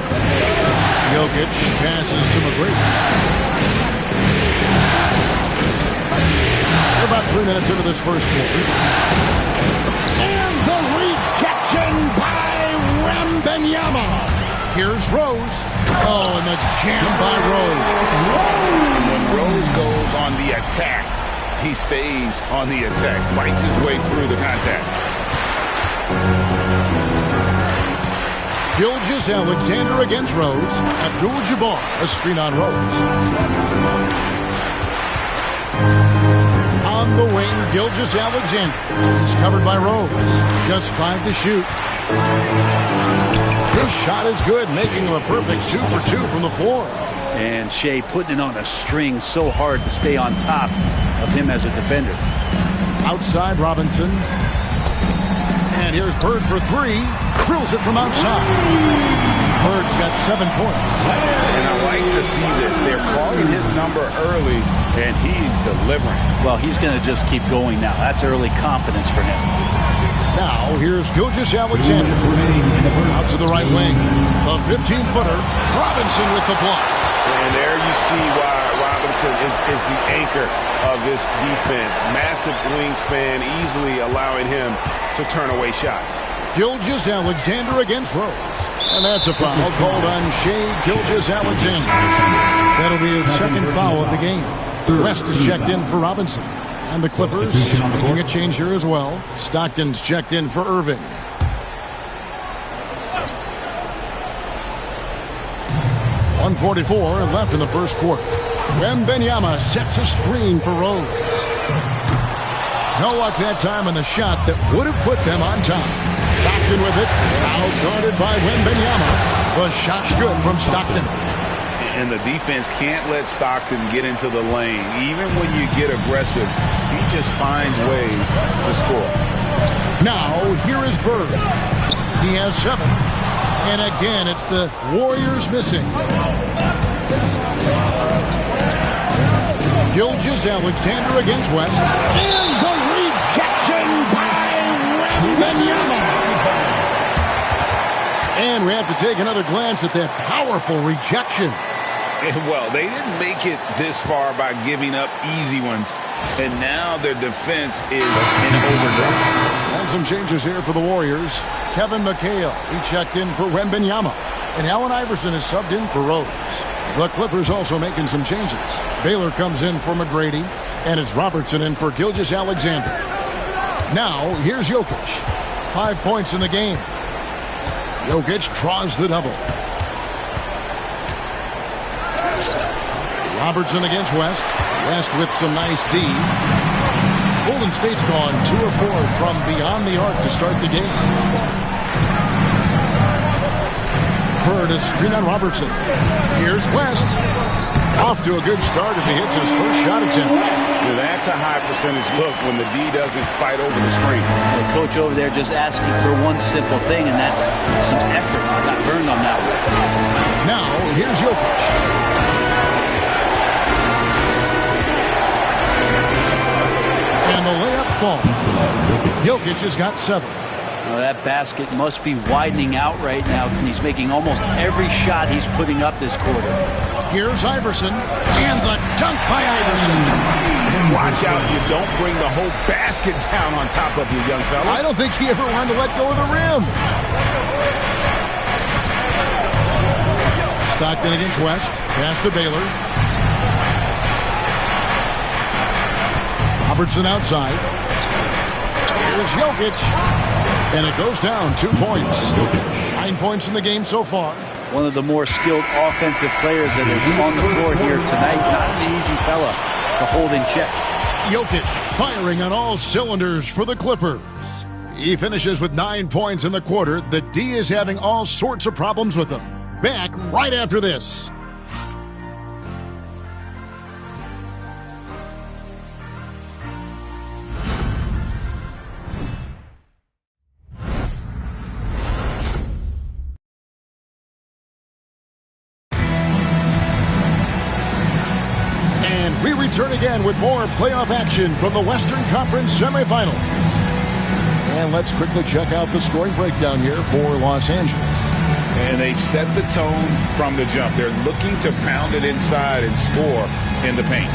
Jokic passes to McGrady. We're about 3 minutes into this first quarter. And the rejection by Wembanyama. Here's Rose. Oh, and the jam by Rose. When Rose goes on the attack, he stays on the attack, fights his way through the contact. Gilgeous-Alexander against Rose. Abdul-Jabbar, a screen on Rose. On the wing, Gilgeous-Alexander. He's covered by Rose. Just 5 to shoot. His shot is good, making him a perfect 2 for 2 from the floor. And Shea putting it on a string so hard to stay on top of him as a defender. Outside Robinson. And here's Bird for 3. Drills it from outside. Bird's got 7 points. And I like to see this. They're calling his number early, and he's delivering. Well, he's going to just keep going now. That's early confidence for him. Now, here's Gilgeous-Alexander. Out to the right wing. The 15-footer. Robinson with the block. And there you see why Robinson is the anchor of this defense. Massive wingspan, easily allowing him to turn away shots. Gilgeous-Alexander against Rose. And that's a foul called on Shea Gilgeous-Alexander. That'll be his second foul of the game. West is checked in for Robinson. And the Clippers making a change here as well. Stockton's checked in for Irving. .144 left in the first quarter. Wembanyama sets a screen for Rose. No luck that time on the shot that would have put them on top. Stockton with it. Now guarded by Wembanyama. The shot's good from Stockton. And the defense can't let Stockton get into the lane. Even when you get aggressive, he just finds ways to score. Now, here is Bird. He has 7. And again, it's the Warriors missing. Gilgeous-Alexander against West. And the rejection by Wembanyama. And we have to take another glance at that powerful rejection. Well, they didn't make it this far by giving up easy ones, and now their defense is in overdrive. And some changes here for the Warriors. Kevin McHale, he checked in for Wembanyama, and Allen Iverson is subbed in for Rose. The Clippers also making some changes. Baylor comes in for McGrady, and it's Robertson in for Gilgeous-Alexander. Now, here's Jokic. 5 points in the game. Jokic draws the double. Robertson against West. West with some nice D. Golden State's gone 2 of 4 from beyond the arc to start the game. Bird is screen on Robertson. Here's West. Off to a good start as he hits his first shot attempt. Now that's a high percentage look when the D doesn't fight over the screen. The coach over there just asking for one simple thing, and that's some effort. Got burned on that one. Now, here's Jokic. And the layup falls. Jokic has got 7. Well, that basket must be widening out right now. He's making almost every shot he's putting up this quarter. Here's Iverson, and the dunk by Iverson. And watch out, you don't bring the whole basket down on top of you, young fella. I don't think he ever wanted to let go of the rim. Stockton against West. Pass to Baylor. Robertson outside. Here's Jokic. And it goes down 2 points. 9 points in the game so far. One of the more skilled offensive players that is on the floor here tonight. Not an easy fella to hold in check. Jokic firing on all cylinders for the Clippers. He finishes with 9 points in the quarter. The D is having all sorts of problems with him. Back right after this. We return again with more playoff action from the Western Conference semifinals. And let's quickly check out the scoring breakdown here for Los Angeles. And they've set the tone from the jump. They're looking to pound it inside and score in the paint.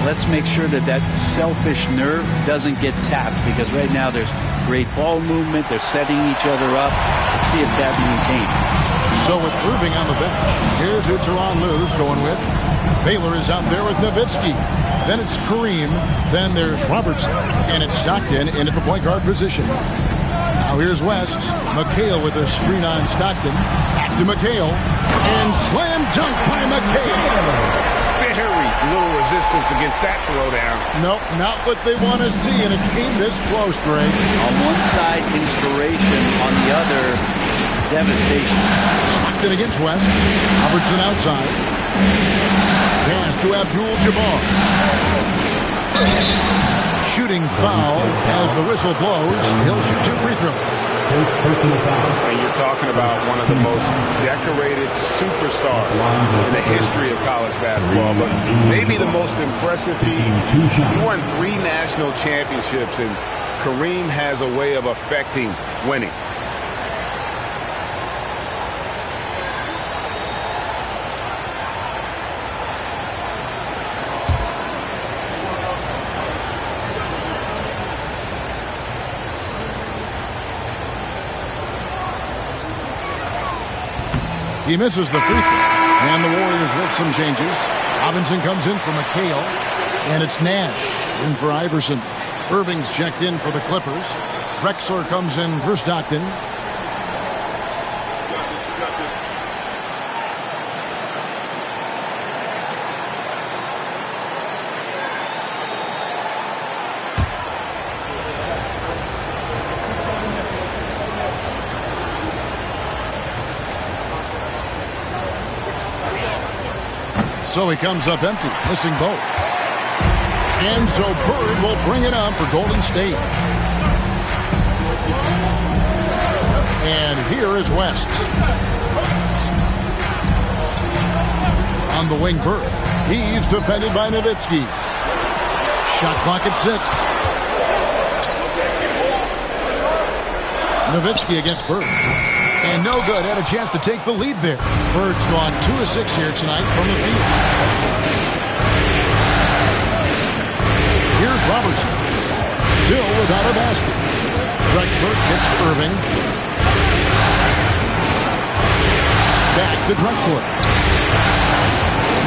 Let's make sure that that selfish nerve doesn't get tapped, because right now there's great ball movement. They're setting each other up. Let's see if that maintains. So with Irving on the bench, here's who Tyronn Lue's going with. Baylor is out there with Nowitzki. Then it's Kareem. Then there's Robertson. And it's Stockton in at the point guard position. Now here's West. McHale with a screen on Stockton. Back to McHale. And slam dunk by McHale. Very little resistance against that throwdown. Nope, not what they want to see in a game this close, Greg. On one side, inspiration. On the other, devastation. Stockton against West. Robertson outside. Pass to Abdul-Jabbar. Shooting foul as the whistle blows. He'll shoot 2 free throws. And you're talking about one of the most decorated superstars in the history of college basketball, but maybe the most impressive feat. He won 3 national championships, and Kareem has a way of affecting winning. He misses the free throw. And the Warriors with some changes. Robinson comes in for McHale. And it's Nash in for Iverson. Irving's checked in for the Clippers. Drexler comes in for Stockton. So he comes up empty, missing both. And so Bird will bring it up for Golden State. And here is West. On the wing, Bird. He's defended by Nowitzki. Shot clock at 6. Nowitzki against Bird. And no good. Had a chance to take the lead there. Bird's gone 2 of 6 here tonight from the field. Here's Robertson. Still without a basket. Drexler gets Irving. Back to Drexler.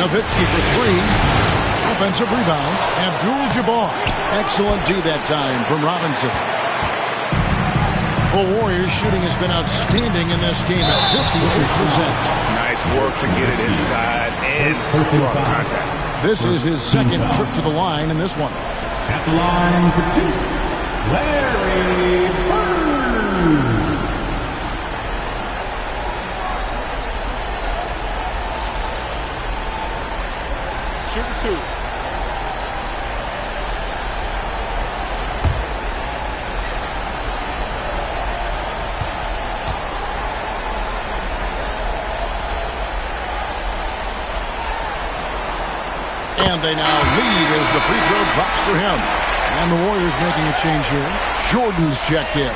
Nowitzki for 3. Offensive rebound. Abdul-Jabbar. Excellent D that time from Robinson. The Warriors shooting has been outstanding in this game at 58%. Nice work to get it inside and draw contact. This is his second trip to the line in this one. At the line for 2, Larry Bird. Shooter 2. And they now lead as the free throw drops for him. And the Warriors making a change here. Jordan's checked in.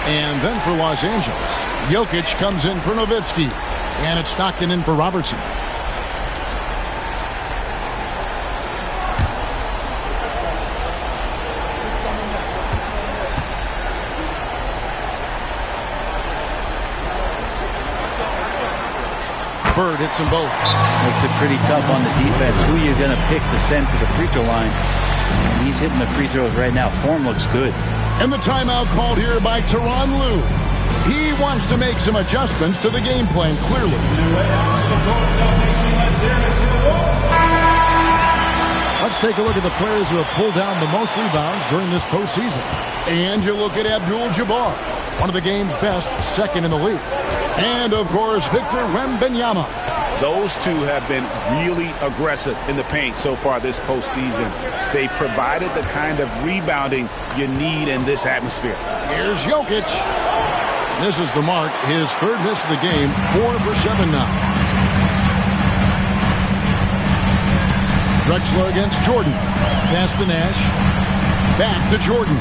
And then for Los Angeles, Jokic comes in for Nowitzki. And it's Stockton in for Robertson. Bird hits them both. Makes it pretty tough on the defense. Who you're going to pick to send to the free throw line. And he's hitting the free throws right now. Form looks good. And the timeout called here by Tyronn Lue. He wants to make some adjustments to the game plan, clearly. Let's take a look at the players who have pulled down the most rebounds during this postseason. And you look at Abdul-Jabbar, one of the game's best, second in the league. And, of course, Victor Wembanyama. Those two have been really aggressive in the paint so far this postseason. They provided the kind of rebounding you need in this atmosphere. Here's Jokic. This is the mark. His third miss of the game, 4 for 7 now. Drexler against Jordan. Pass to Nash. Back to Jordan.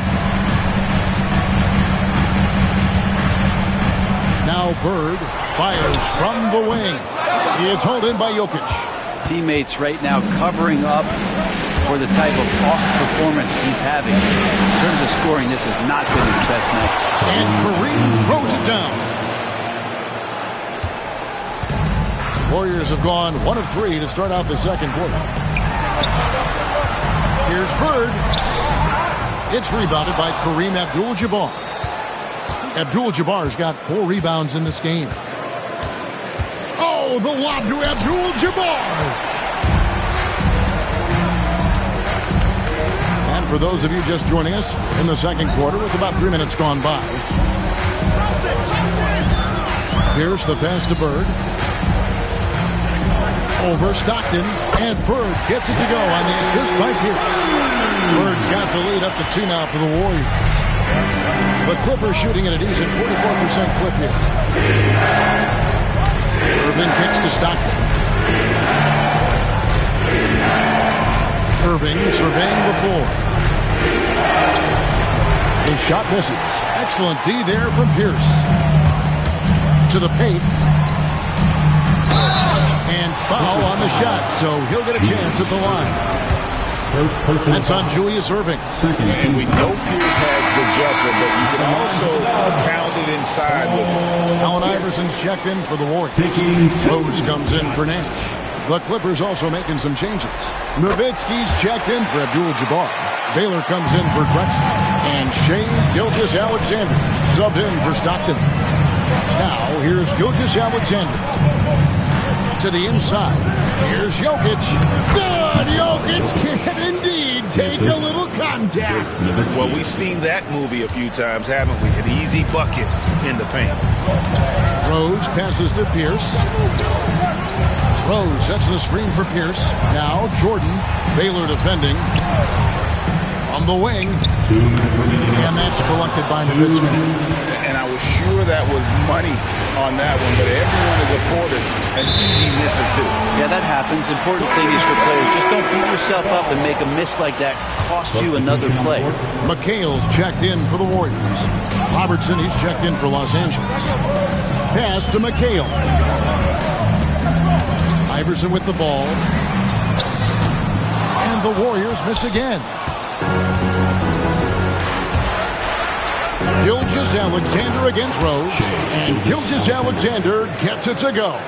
Now Bird fires from the wing. It's hauled in by Jokic. Teammates right now covering up for the type of off performance he's having. In terms of scoring, this has not been his best night. And Kareem throws it down. Warriors have gone 1 of 3 to start out the second quarter. Here's Bird. It's rebounded by Kareem Abdul-Jabbar. Abdul-Jabbar's got 4 rebounds in this game. Oh, the lob to Abdul-Jabbar. And for those of you just joining us in the second quarter with about 3 minutes gone by. Here's the pass to Bird. Over Stockton, and Bird gets it to go on the assist by Pierce. Bird's got the lead up to 2 now for the Warriors. The Clippers shooting at a decent 44% clip here. Irving kicks to Stockton. Irving surveying the floor. The shot misses. Excellent D there from Pierce. To the paint. And foul on the shot, so he'll get a chance at the line. That's on Julius Irving. And we know Pierce has the jumper, but you can also pound it inside with him. Allen Iverson's checked in for the Warriors. Rose comes in for Nash. The Clippers also making some changes. Nowitzki's checked in for Abdul-Jabbar. Baylor comes in for Drexler. And Shai Gilgeous-Alexander subbed in for Stockton. Now here's Gilgeous-Alexander. To the inside. Here's Jokic. Good! Jokic can indeed take a little contact. Well, we've seen that movie a few times, haven't we? An easy bucket in the paint. Rose passes to Pierce. Rose sets the screen for Pierce. Now Jordan. Baylor defending. From the wing. And that's collected by Nowitzki. And I was sure that was money on that one, but everyone is afforded an easy miss or two. Yeah, that happens. Important thing is for players, just don't beat yourself up and make a miss like that cost you another play. McHale's checked in for the Warriors. Robertson, he's checked in for Los Angeles. Pass to McHale. Iverson with the ball. And the Warriors miss again. Gilgeous-Alexander against Rose. And Gilgeous-Alexander gets it to go.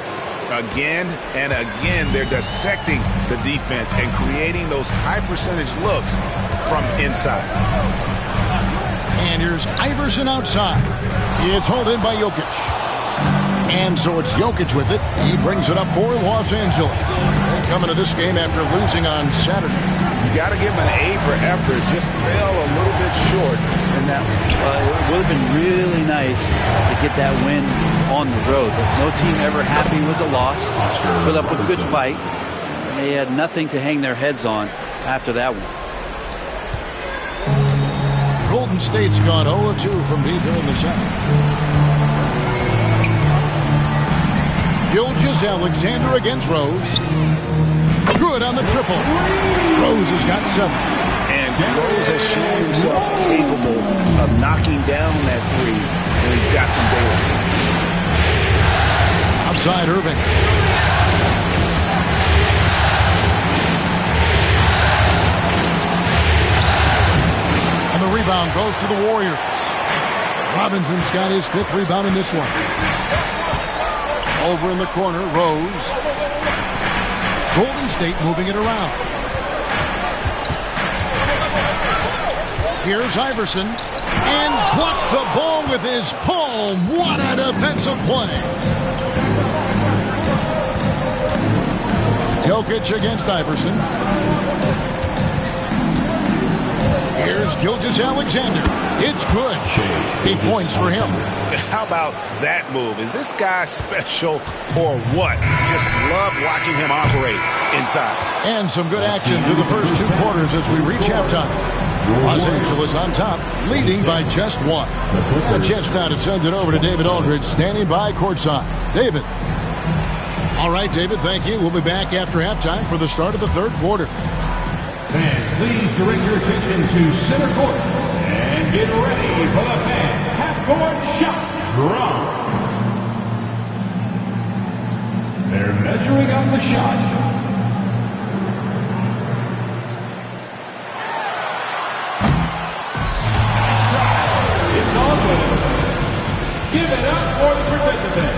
Again and again, they're dissecting the defense and creating those high-percentage looks from inside. And here's Iverson outside. It's hauled in by Jokic. And so it's Jokic with it. He brings it up for Los Angeles. They come into this game after losing on Saturday. You got to give him an A for effort. Just fell a little bit short in that one. It would have been really nice to get that win on the road, but no team ever happy with the loss. Put up a good fight. And they had nothing to hang their heads on after that one. Golden State's gone 0-2 from deep here in the second. Gilgeous-Alexander against Rose. Good on the triple. Rose has got 7. And Rose has shown himself capable of knocking down that 3 when he's got some daylight. Outside Irving. And the rebound goes to the Warriors. Robinson's got his 5th rebound in this one. Over in the corner, Rose. Golden State moving it around. Here's Iverson. And blocked the ball with his palm. What a defensive play. Jokic against Iverson. Here's Gilgeous-Alexander. It's good. 8 points for him. How about that move? Is this guy special or what? Just love watching him operate inside. And some good action through the first 2 quarters as we reach halftime. Los Angeles on top, leading by just 1. A chance now to send it over to David Aldridge, standing by courtside. David. All right, David, thank you. We'll be back after halftime for the start of the 3rd quarter. Fans, please direct your attention to center court and get ready for the fan half-court shot drop. They're measuring out the shot. It's all good. Give it up for the participant.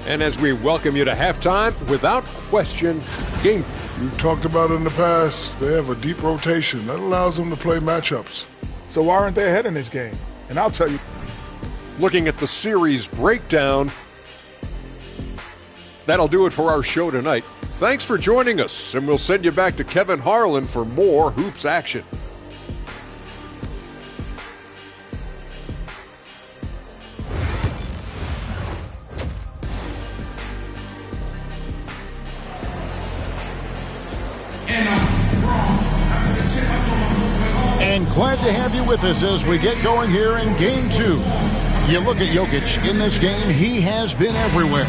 And as we welcome you to halftime, without question, game. We've talked about it in the past. They have a deep rotation. That allows them to play matchups. So why aren't they ahead in this game? And I'll tell you. Looking at the series breakdown, that'll do it for our show tonight. Thanks for joining us, and we'll send you back to Kevin Harlan for more hoops action. And glad to have you with us as we get going here in Game 2. You look at Jokic in this game, he has been everywhere.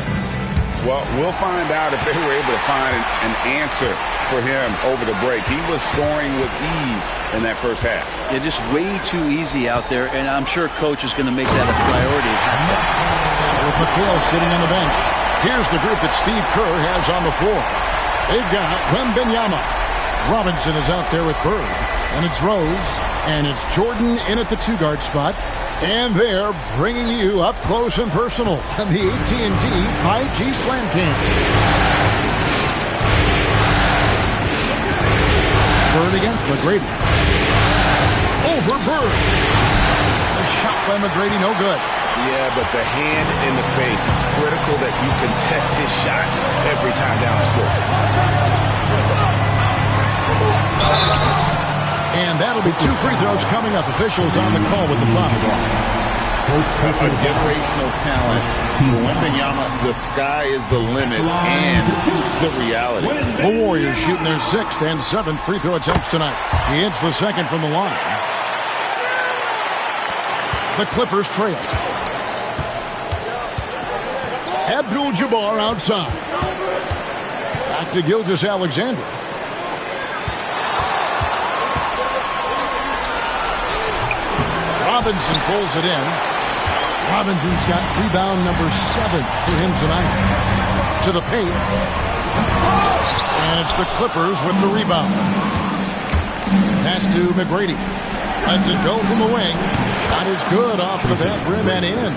Well, we'll find out if they were able to find an answer for him over the break. He was scoring with ease in that first half. Yeah, just way too easy out there, and I'm sure Coach is going to make that a priority at halftime. So with McHale sitting on the bench, here's the group that Steve Kerr has on the floor. They've got Wembanyama. Robinson is out there with Bird. And it's Rose, and it's Jordan in at the 2-guard spot. And they're bringing you up close and personal on the AT&T 5G Slam Cam. Bird against McGrady. Over Bird. A shot by McGrady, no good. Yeah, but the hand in the face, it's critical that you contest his shots every time down the floor. And that'll be 2 free throws coming up. Officials on the call with the foul. A generational talent. Wembanyama, the sky is the limit and the reality. The Warriors shooting their 6th and 7th free throw attempts tonight. He hits the 2nd from the line. The Clippers trail. Abdul-Jabbar outside. Back to Gilgeous-Alexander. Robinson pulls it in. Robinson's got rebound number 7 for him tonight. To the paint. And it's the Clippers with the rebound. Pass to McGrady. Lets it go from the wing. Shot is good off the back rim and in.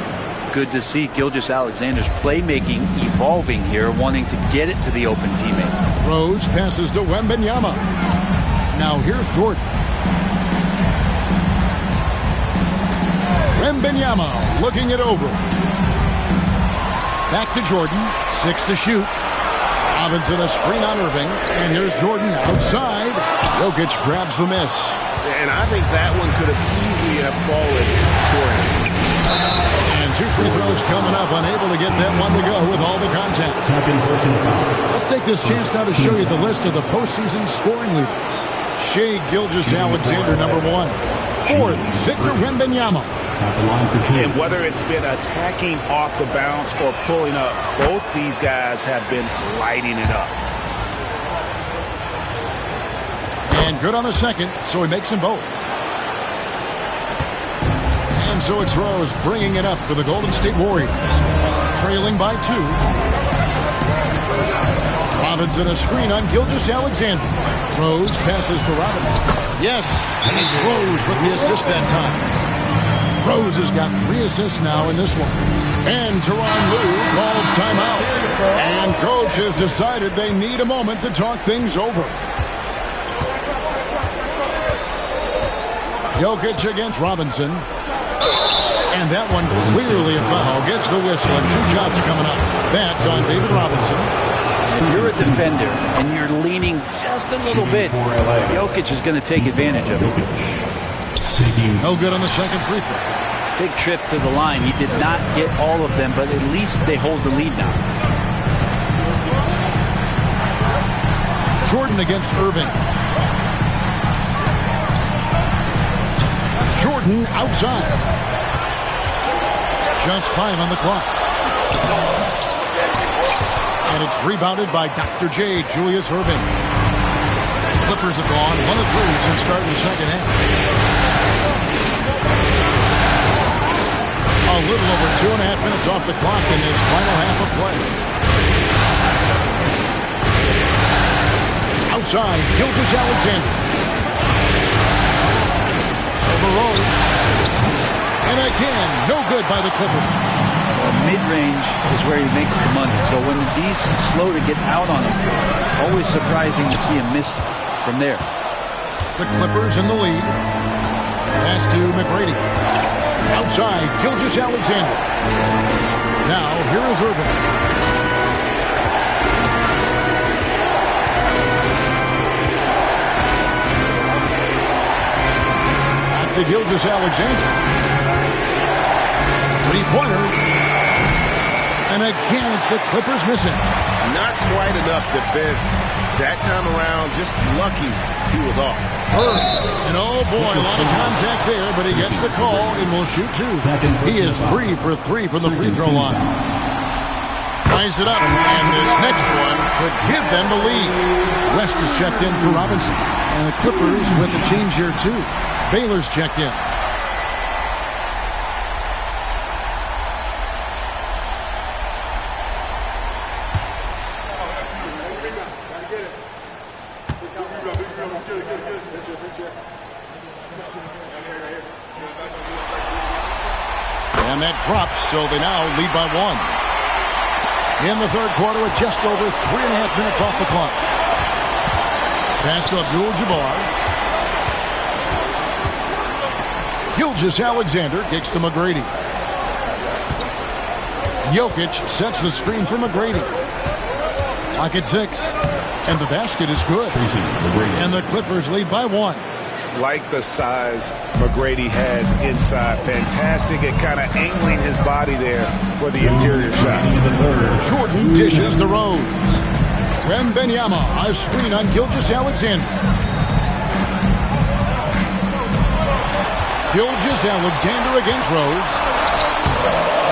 Good to see Gilgeous-Alexander's playmaking evolving here, wanting to get it to the open teammate. Rose passes to Wembanyama. Now here's Jordan. Wembanyama looking it over. Back to Jordan. 6 to shoot. Robinson a screen on Irving. And here's Jordan outside. Jokic grabs the miss. And I think that one could have easily have fallen for him. And 2 free throws coming up. Unable to get that one to go with all the contact. Let's take this chance now to show you the list of the postseason scoring leaders. Shai Gilgeous-Alexander, number 1. 4th, Victor Wembanyama. And whether it's been attacking off the bounce or pulling up, both these guys have been lighting it up. And good on the second, so he makes them both. And so it's Rose bringing it up for the Golden State Warriors. Trailing by 2. Robinson a screen on Gilgeous-Alexander. Rose passes to Robinson. Yes, and it's Rose with the assist that time. Rose has got 3 assists now in this one. And Tyronn Lue calls timeout. And coach has decided they need a moment to talk things over. Jokic against Robinson. And that one clearly a foul. Gets the whistle and 2 shots coming up. That's on David Robinson. If you're a defender and you're leaning just a little bit, Jokic is going to take advantage of it. No good on the second free throw. Big trip to the line. He did not get all of them, but at least they hold the lead now. Jordan against Irving. Jordan outside. Just 5 on the clock. And it's rebounded by Dr. J, Julius Irving. Clippers have gone 1 of 3 since starting the second half. A little over 2.5 minutes off the clock in this final half of play. Outside, Gilgeous-Alexander. Over Rose. And again, no good by the Clippers. Mid-range is where he makes the money. So when he's slow to get out on him, always surprising to see him miss from there. The Clippers in the lead. Pass to McGrady. Outside, Gilgeous-Alexander. Now, here is Irving. Back to Gilgeous-Alexander. 3-pointer. And again, it's the Clippers missing. Not quite enough defense. That time around, just lucky he was off. And oh boy, a lot of contact there, but he gets the call and will shoot 2. He is 3 for 3 from the free throw line. Ties it up, and this next one could give them the lead. West is checked in for Robinson. And the Clippers with a change here too. Baylor's checked in. And that drops, so they now lead by 1. In the third quarter with just over 3.5 minutes off the clock. Pass to Abdul-Jabbar. Gilgeous-Alexander kicks to McGrady. Jokic sets the screen for McGrady. Clock at 6. And the basket is good. And the Clippers lead by 1. Like the size McGrady has inside. Fantastic at kind of angling his body there for the interior shot. Jordan dishes to Rose. Wembanyama, a screen on Gilgeous-Alexander. Gilgeous-Alexander against Rose.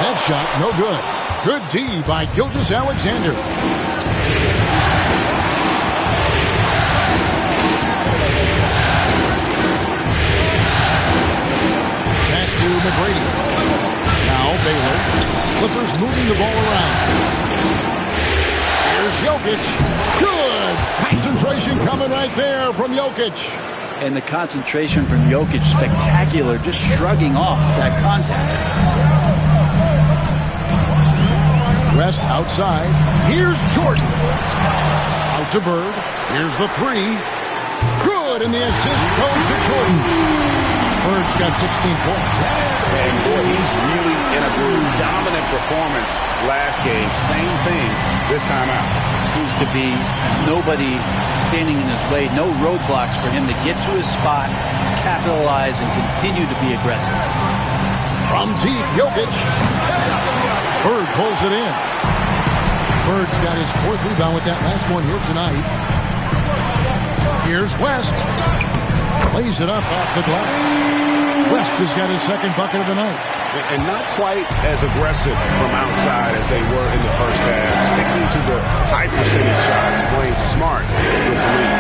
That shot, no good. Good D by Gilgeous-Alexander. McGrady. Now Baylor. Clippers moving the ball around. Here's Jokic. Good. Concentration coming right there from Jokic. And the concentration from Jokic, spectacular, just shrugging off that contact. West outside. Here's Jordan. Out to Bird. Here's the three. Good, and the assist goes to Jordan. Bird's got 16 points. And boy, he's really in a groove. Dominant performance last game. Same thing this time out. Seems to be nobody standing in his way. No roadblocks for him to get to his spot, capitalize, and continue to be aggressive. From deep, Jokic. Bird pulls it in. Bird's got his fourth rebound with that last one here tonight. Here's West. Lays it up off the glass. West has got his second bucket of the night. And not quite as aggressive from outside as they were in the first half. Sticking to the high percentage shots, playing smart with the lead.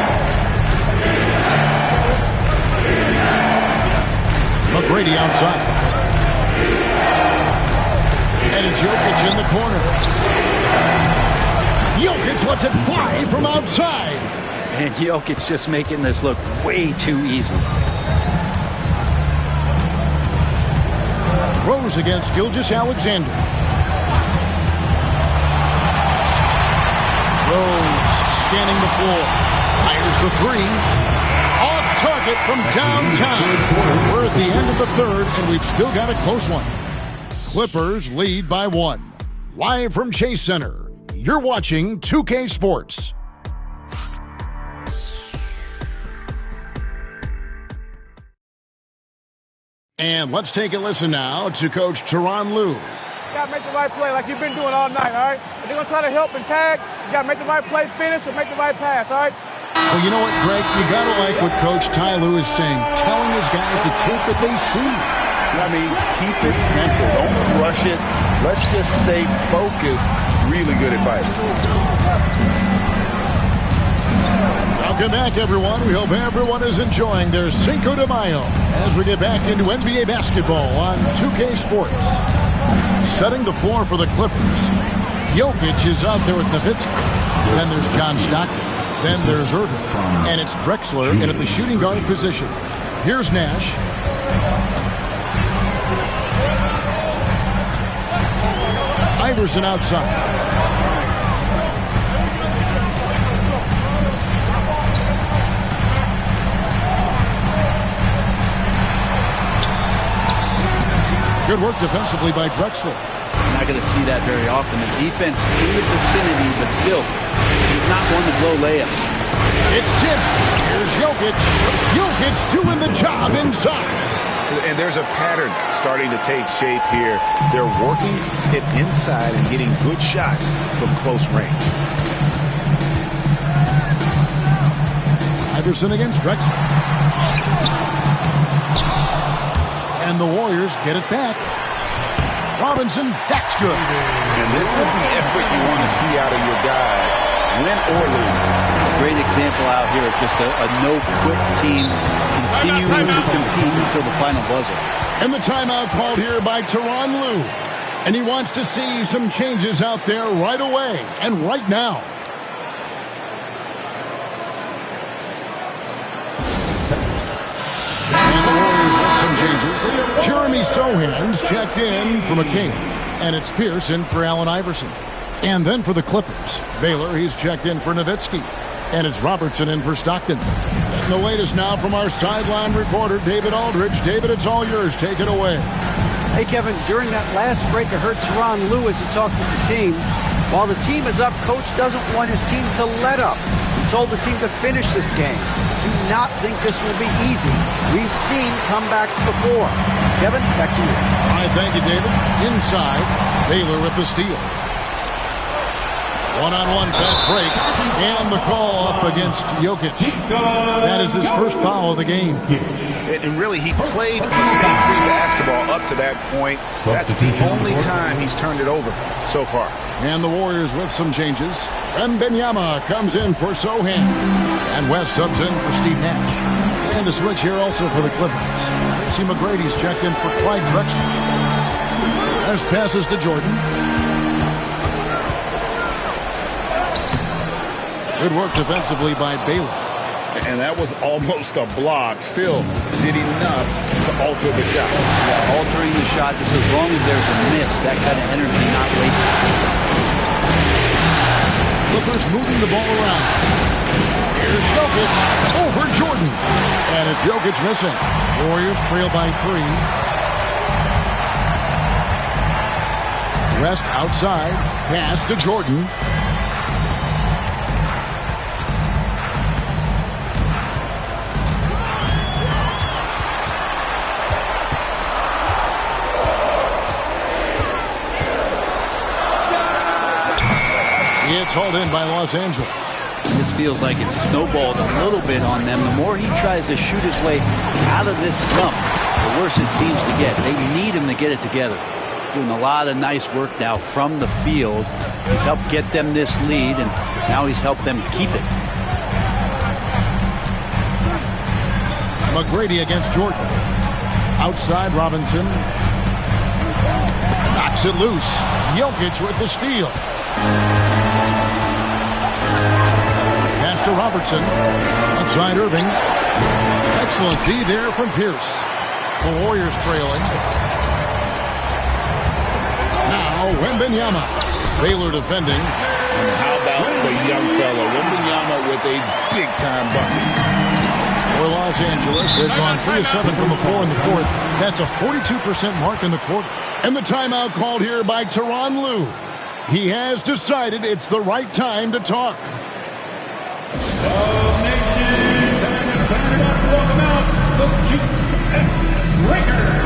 McGrady outside. And it's Jokic in the corner. Jokic lets it fly from outside. And Jokic just making this look way too easy. Rose against Gilgeous-Alexander. Rose scanning the floor. Fires the three. Off target from downtown. We're at the end of the third, and we've still got a close one. Clippers lead by 1. Live from Chase Center, you're watching 2K Sports. And let's take a listen now to Coach Tyronn Lue. You got to make the right play like you've been doing all night, all right? If they're going to try to help and tag, you got to make the right play, finish, and make the right pass, all right? Well, you know what, Greg? You got to like what Coach Ty Lue is saying, telling his guys to take what they see. I mean, keep it simple. Don't rush it. Let's just stay focused. Really good advice. Welcome back, everyone. We hope everyone is enjoying their Cinco de Mayo as we get back into NBA basketball on 2K Sports. Setting the floor for the Clippers. Jokic is out there with Nowitzki. Then there's John Stockton. Then there's Irving. And it's Drexler in at the shooting guard position. Here's Nash. Iverson outside. Good work defensively by Drexler. Not going to see that very often. The defense in the vicinity, but still, he's not one to blow layups. It's tipped. Here's Jokic. Jokic doing the job inside. And there's a pattern starting to take shape here. They're working it inside and getting good shots from close range. Iverson against Drexler. And the Warriors get it back. Robinson, that's good. And this is the effort you want to see out of your guys, win or lose. Great example out here of just a no-quit team continuing to compete until the final buzzer. And the timeout called here by Tyronn Lue. And he wants to see some changes out there right away and right now. And the Warriors with some changes. Jeremy Sohan's checked in for McCain. And it's Pierce in for Allen Iverson. And then for the Clippers, Baylor, he's checked in for Nowitzki. And it's Robertson in for Stockton. Getting the latest now from our sideline reporter, David Aldridge. David, it's all yours. Take it away. Hey, Kevin, during that last break, I heard Tyronn Lue as he talked to the team. While the team is up, Coach doesn't want his team to let up. He told the team to finish this game. Do not think this will be easy. We've seen comebacks before. Kevin, back to you. All right, thank you, David. Inside, Baylor with the steal. One-on-one fast break, and the call up against Jokic. That is his first foul of the game. And really, he played mistake-free basketball up to that point. That's the only time he's turned it over so far. And the Warriors with some changes. Wembanyama comes in for Sohan. And West subs in for Steve Nash. And to switch here also for the Clippers. Tracy McGrady's checked in for Clyde Drexler. As passes to Jordan. Good work defensively by Baylor. And that was almost a block. Still did enough to alter the shot. Yeah, altering the shot just as long as there's a miss, that kind of energy not wasted. Clippers moving the ball around. Here's Jokic over Jordan. And it's Jokic missing. Warriors trail by 3. West outside. Pass to Jordan. It's hauled in by Los Angeles. This feels like it's snowballed a little bit on them. The more he tries to shoot his way out of this slump, the worse it seems to get. They need him to get it together. Doing a lot of nice work now from the field. He's helped get them this lead, and now he's helped them keep it. McGrady against Jordan. Outside Robinson. Knocks it loose. Jokic with the steal. Pass to Robertson. Outside Irving. Excellent D there from Pierce. The Warriors trailing. Now Wembanyama. Baylor defending. And how about the young fellow? Wembanyama with a big-time bucket. For Los Angeles, they've gone 3 of 7 from the floor in the fourth. That's a 42% mark in the quarter. And the timeout called here by Tyronn Lue. He has decided it's the right time to talk. Welcome out the GX Lakers.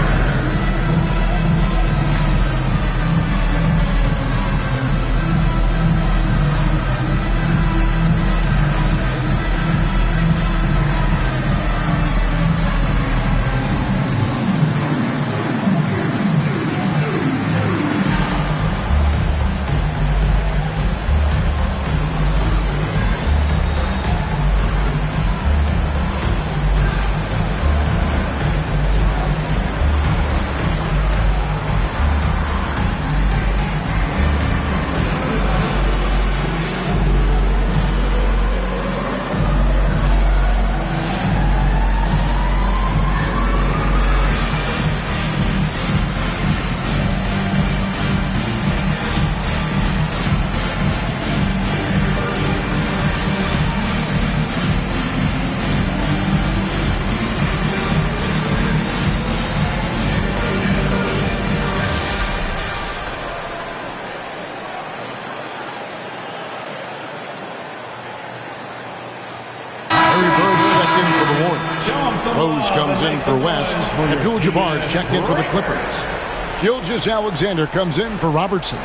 Rose comes in for West. Abdul-Jabbar's checked in for the Clippers. Gilgeous-Alexander comes in for Robertson.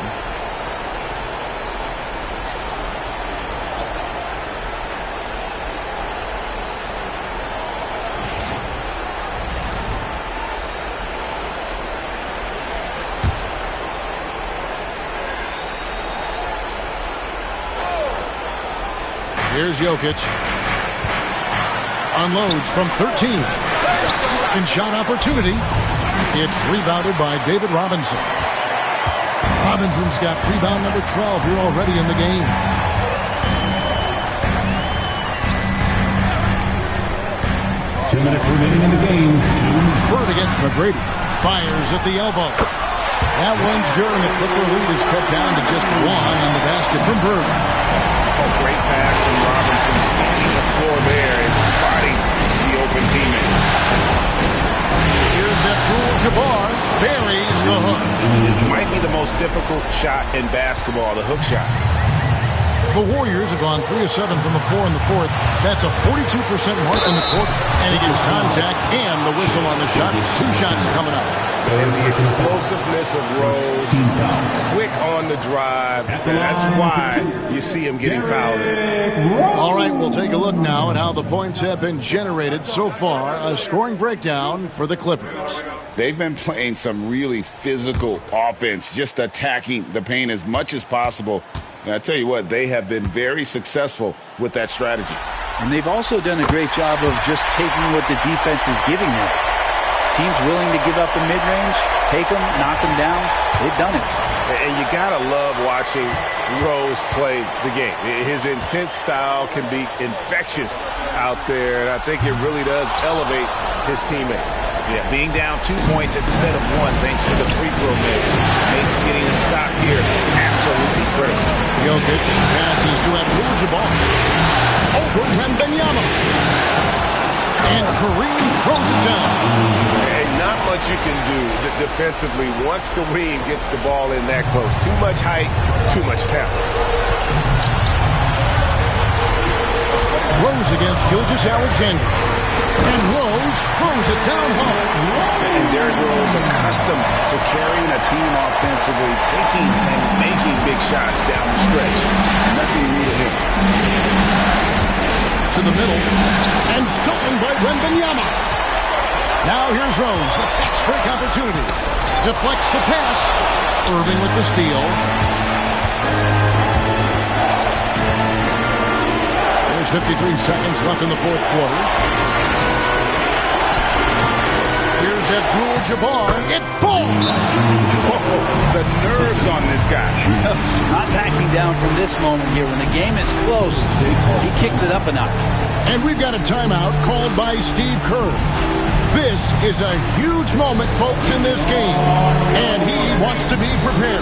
Here's Jokic. Unloads from 13. Second shot opportunity. It's rebounded by David Robinson. Robinson's got rebound number 12 here already in the game. Two minutes remaining in the game. Bird against McGrady. Fires at the elbow. That one's good, and the Clipper lead is cut down to just 1 on the basket from Bird. A great pass from Robinson, stealing the floor there and spotting the open teammate. Here's Abdul-Jabbar, buries the hook. Might be the most difficult shot in basketball, the hook shot. The Warriors have gone 3 of 7 from the floor in the fourth. That's a 42% mark in the quarter. And he gets contact and the whistle on the shot. 2 shots coming up. And the explosiveness of Rose, quick on the drive, and that's why you see him getting fouled. All right, we'll take a look now at how the points have been generated so far. A scoring breakdown for the Clippers. They've been playing some really physical offense, just attacking the paint as much as possible. And I tell you what, they have been very successful with that strategy. And they've also done a great job of just taking what the defense is giving them. Teams willing to give up the mid-range, take them, knock them down. They've done it. And you got to love watching Rose play the game. His intense style can be infectious out there, and I think it really does elevate his teammates. Yeah, being down 2 points instead of 1 thanks to the free throw miss makes getting a stop here absolutely critical. Jokic passes to Abdul-Jabbar. Over Wembanyama. And Kareem throws it down. And not much you can do defensively once Kareem gets the ball in that close. Too much height, too much talent. Rose against Gilgeous-Alexander. And Rose throws it down hard. And Derrick Rose accustomed to carrying a team offensively, taking and making big shots down the stretch. Nothing new to him. To the middle, and stolen by Wembanyama. Now here's Rose, a fast break opportunity. Deflects the pass. Irving with the steal. There's 53 seconds left in the fourth quarter. Here's Abdul-Jabbar. It falls. Oh, the nerves on this guy. Not backing down from this moment here. When the game is close, he kicks it up a notch. And we've got a timeout called by Steve Kerr. This is a huge moment, folks, in this game. And he wants to be prepared.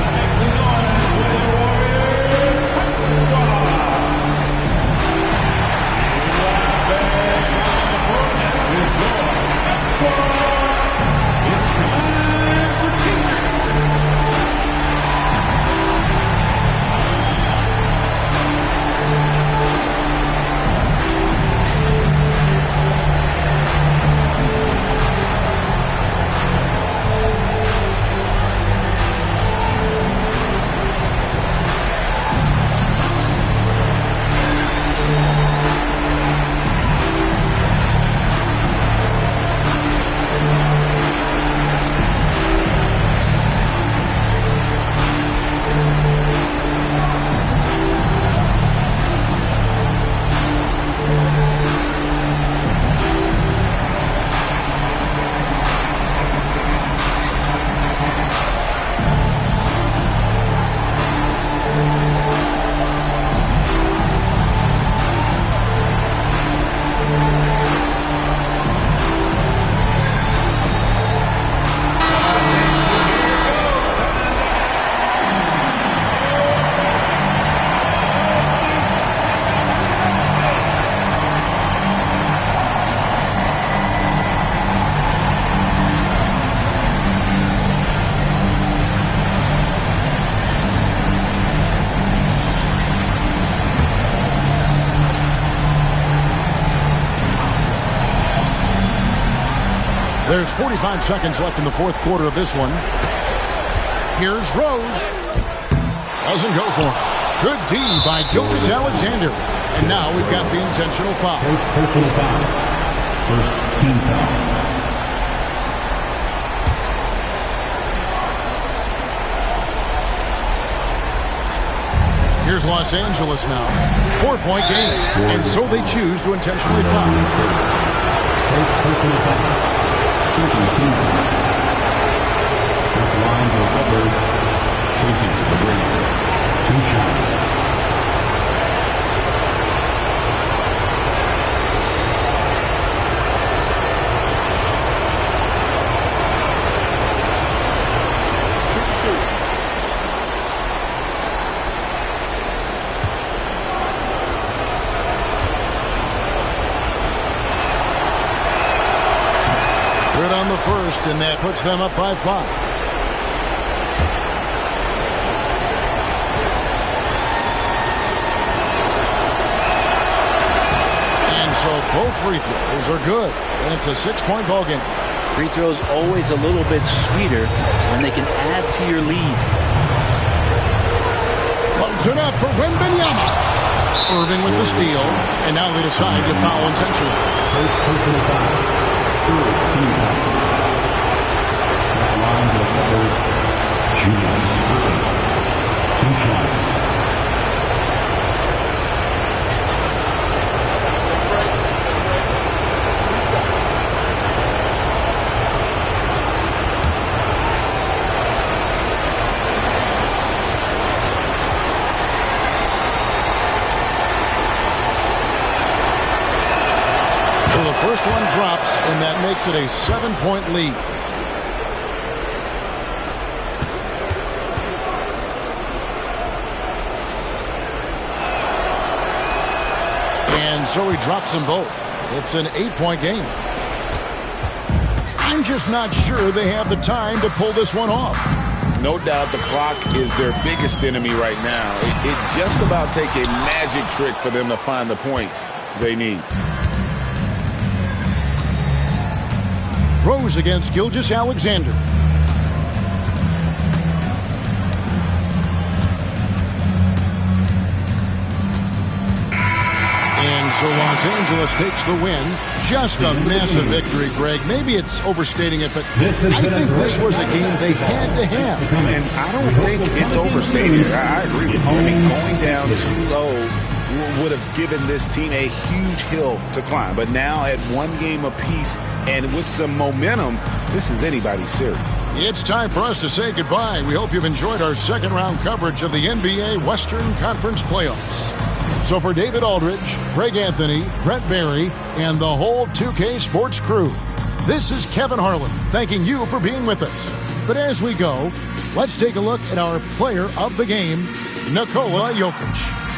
There's 45 seconds left in the fourth quarter of this one. Here's Rose. Doesn't go for it. Good D by Gilgeous-Alexander. And now we've got the intentional foul. Personal foul. First team foul. Here's Los Angeles now. 4-point game. And so they choose to intentionally foul. Personal foul. Second team foul. At the line to Edwards. Chasing the break. 2 shots. Good on the first, and that puts them up by 5. And so both free throws are good, and it's a 6-point ball game. Free throws always a little bit sweeter when they can add to your lead. Loads it up for Wembanyama. Irving with the steal, and now they decide to foul intentionally. First personal foul. Team foul. At the line to Edwards. Julius. 2 shots. first one drops, and that makes it a 7-point lead. And so he drops them both. It's an 8-point game. I'm just not sure they have the time to pull this one off. No doubt the clock is their biggest enemy right now. It just about takes a magic trick for them to find the points they need. Rose against Gilgeous-Alexander. And so Los Angeles takes the win. Just a massive victory, Greg. Maybe it's overstating it, but I think this was a game they had to have. And I don't think it's overstating it. I agree with you. I mean, going down 2-0 would have given this team a huge hill to climb. But now at one game apiece and with some momentum, this is anybody's series. It's time for us to say goodbye. We hope you've enjoyed our second round coverage of the NBA Western Conference Playoffs. So for David Aldridge, Greg Anthony, Brent Barry, and the whole 2K Sports crew, this is Kevin Harlan thanking you for being with us. But as we go, let's take a look at our player of the game, Nikola Jokic.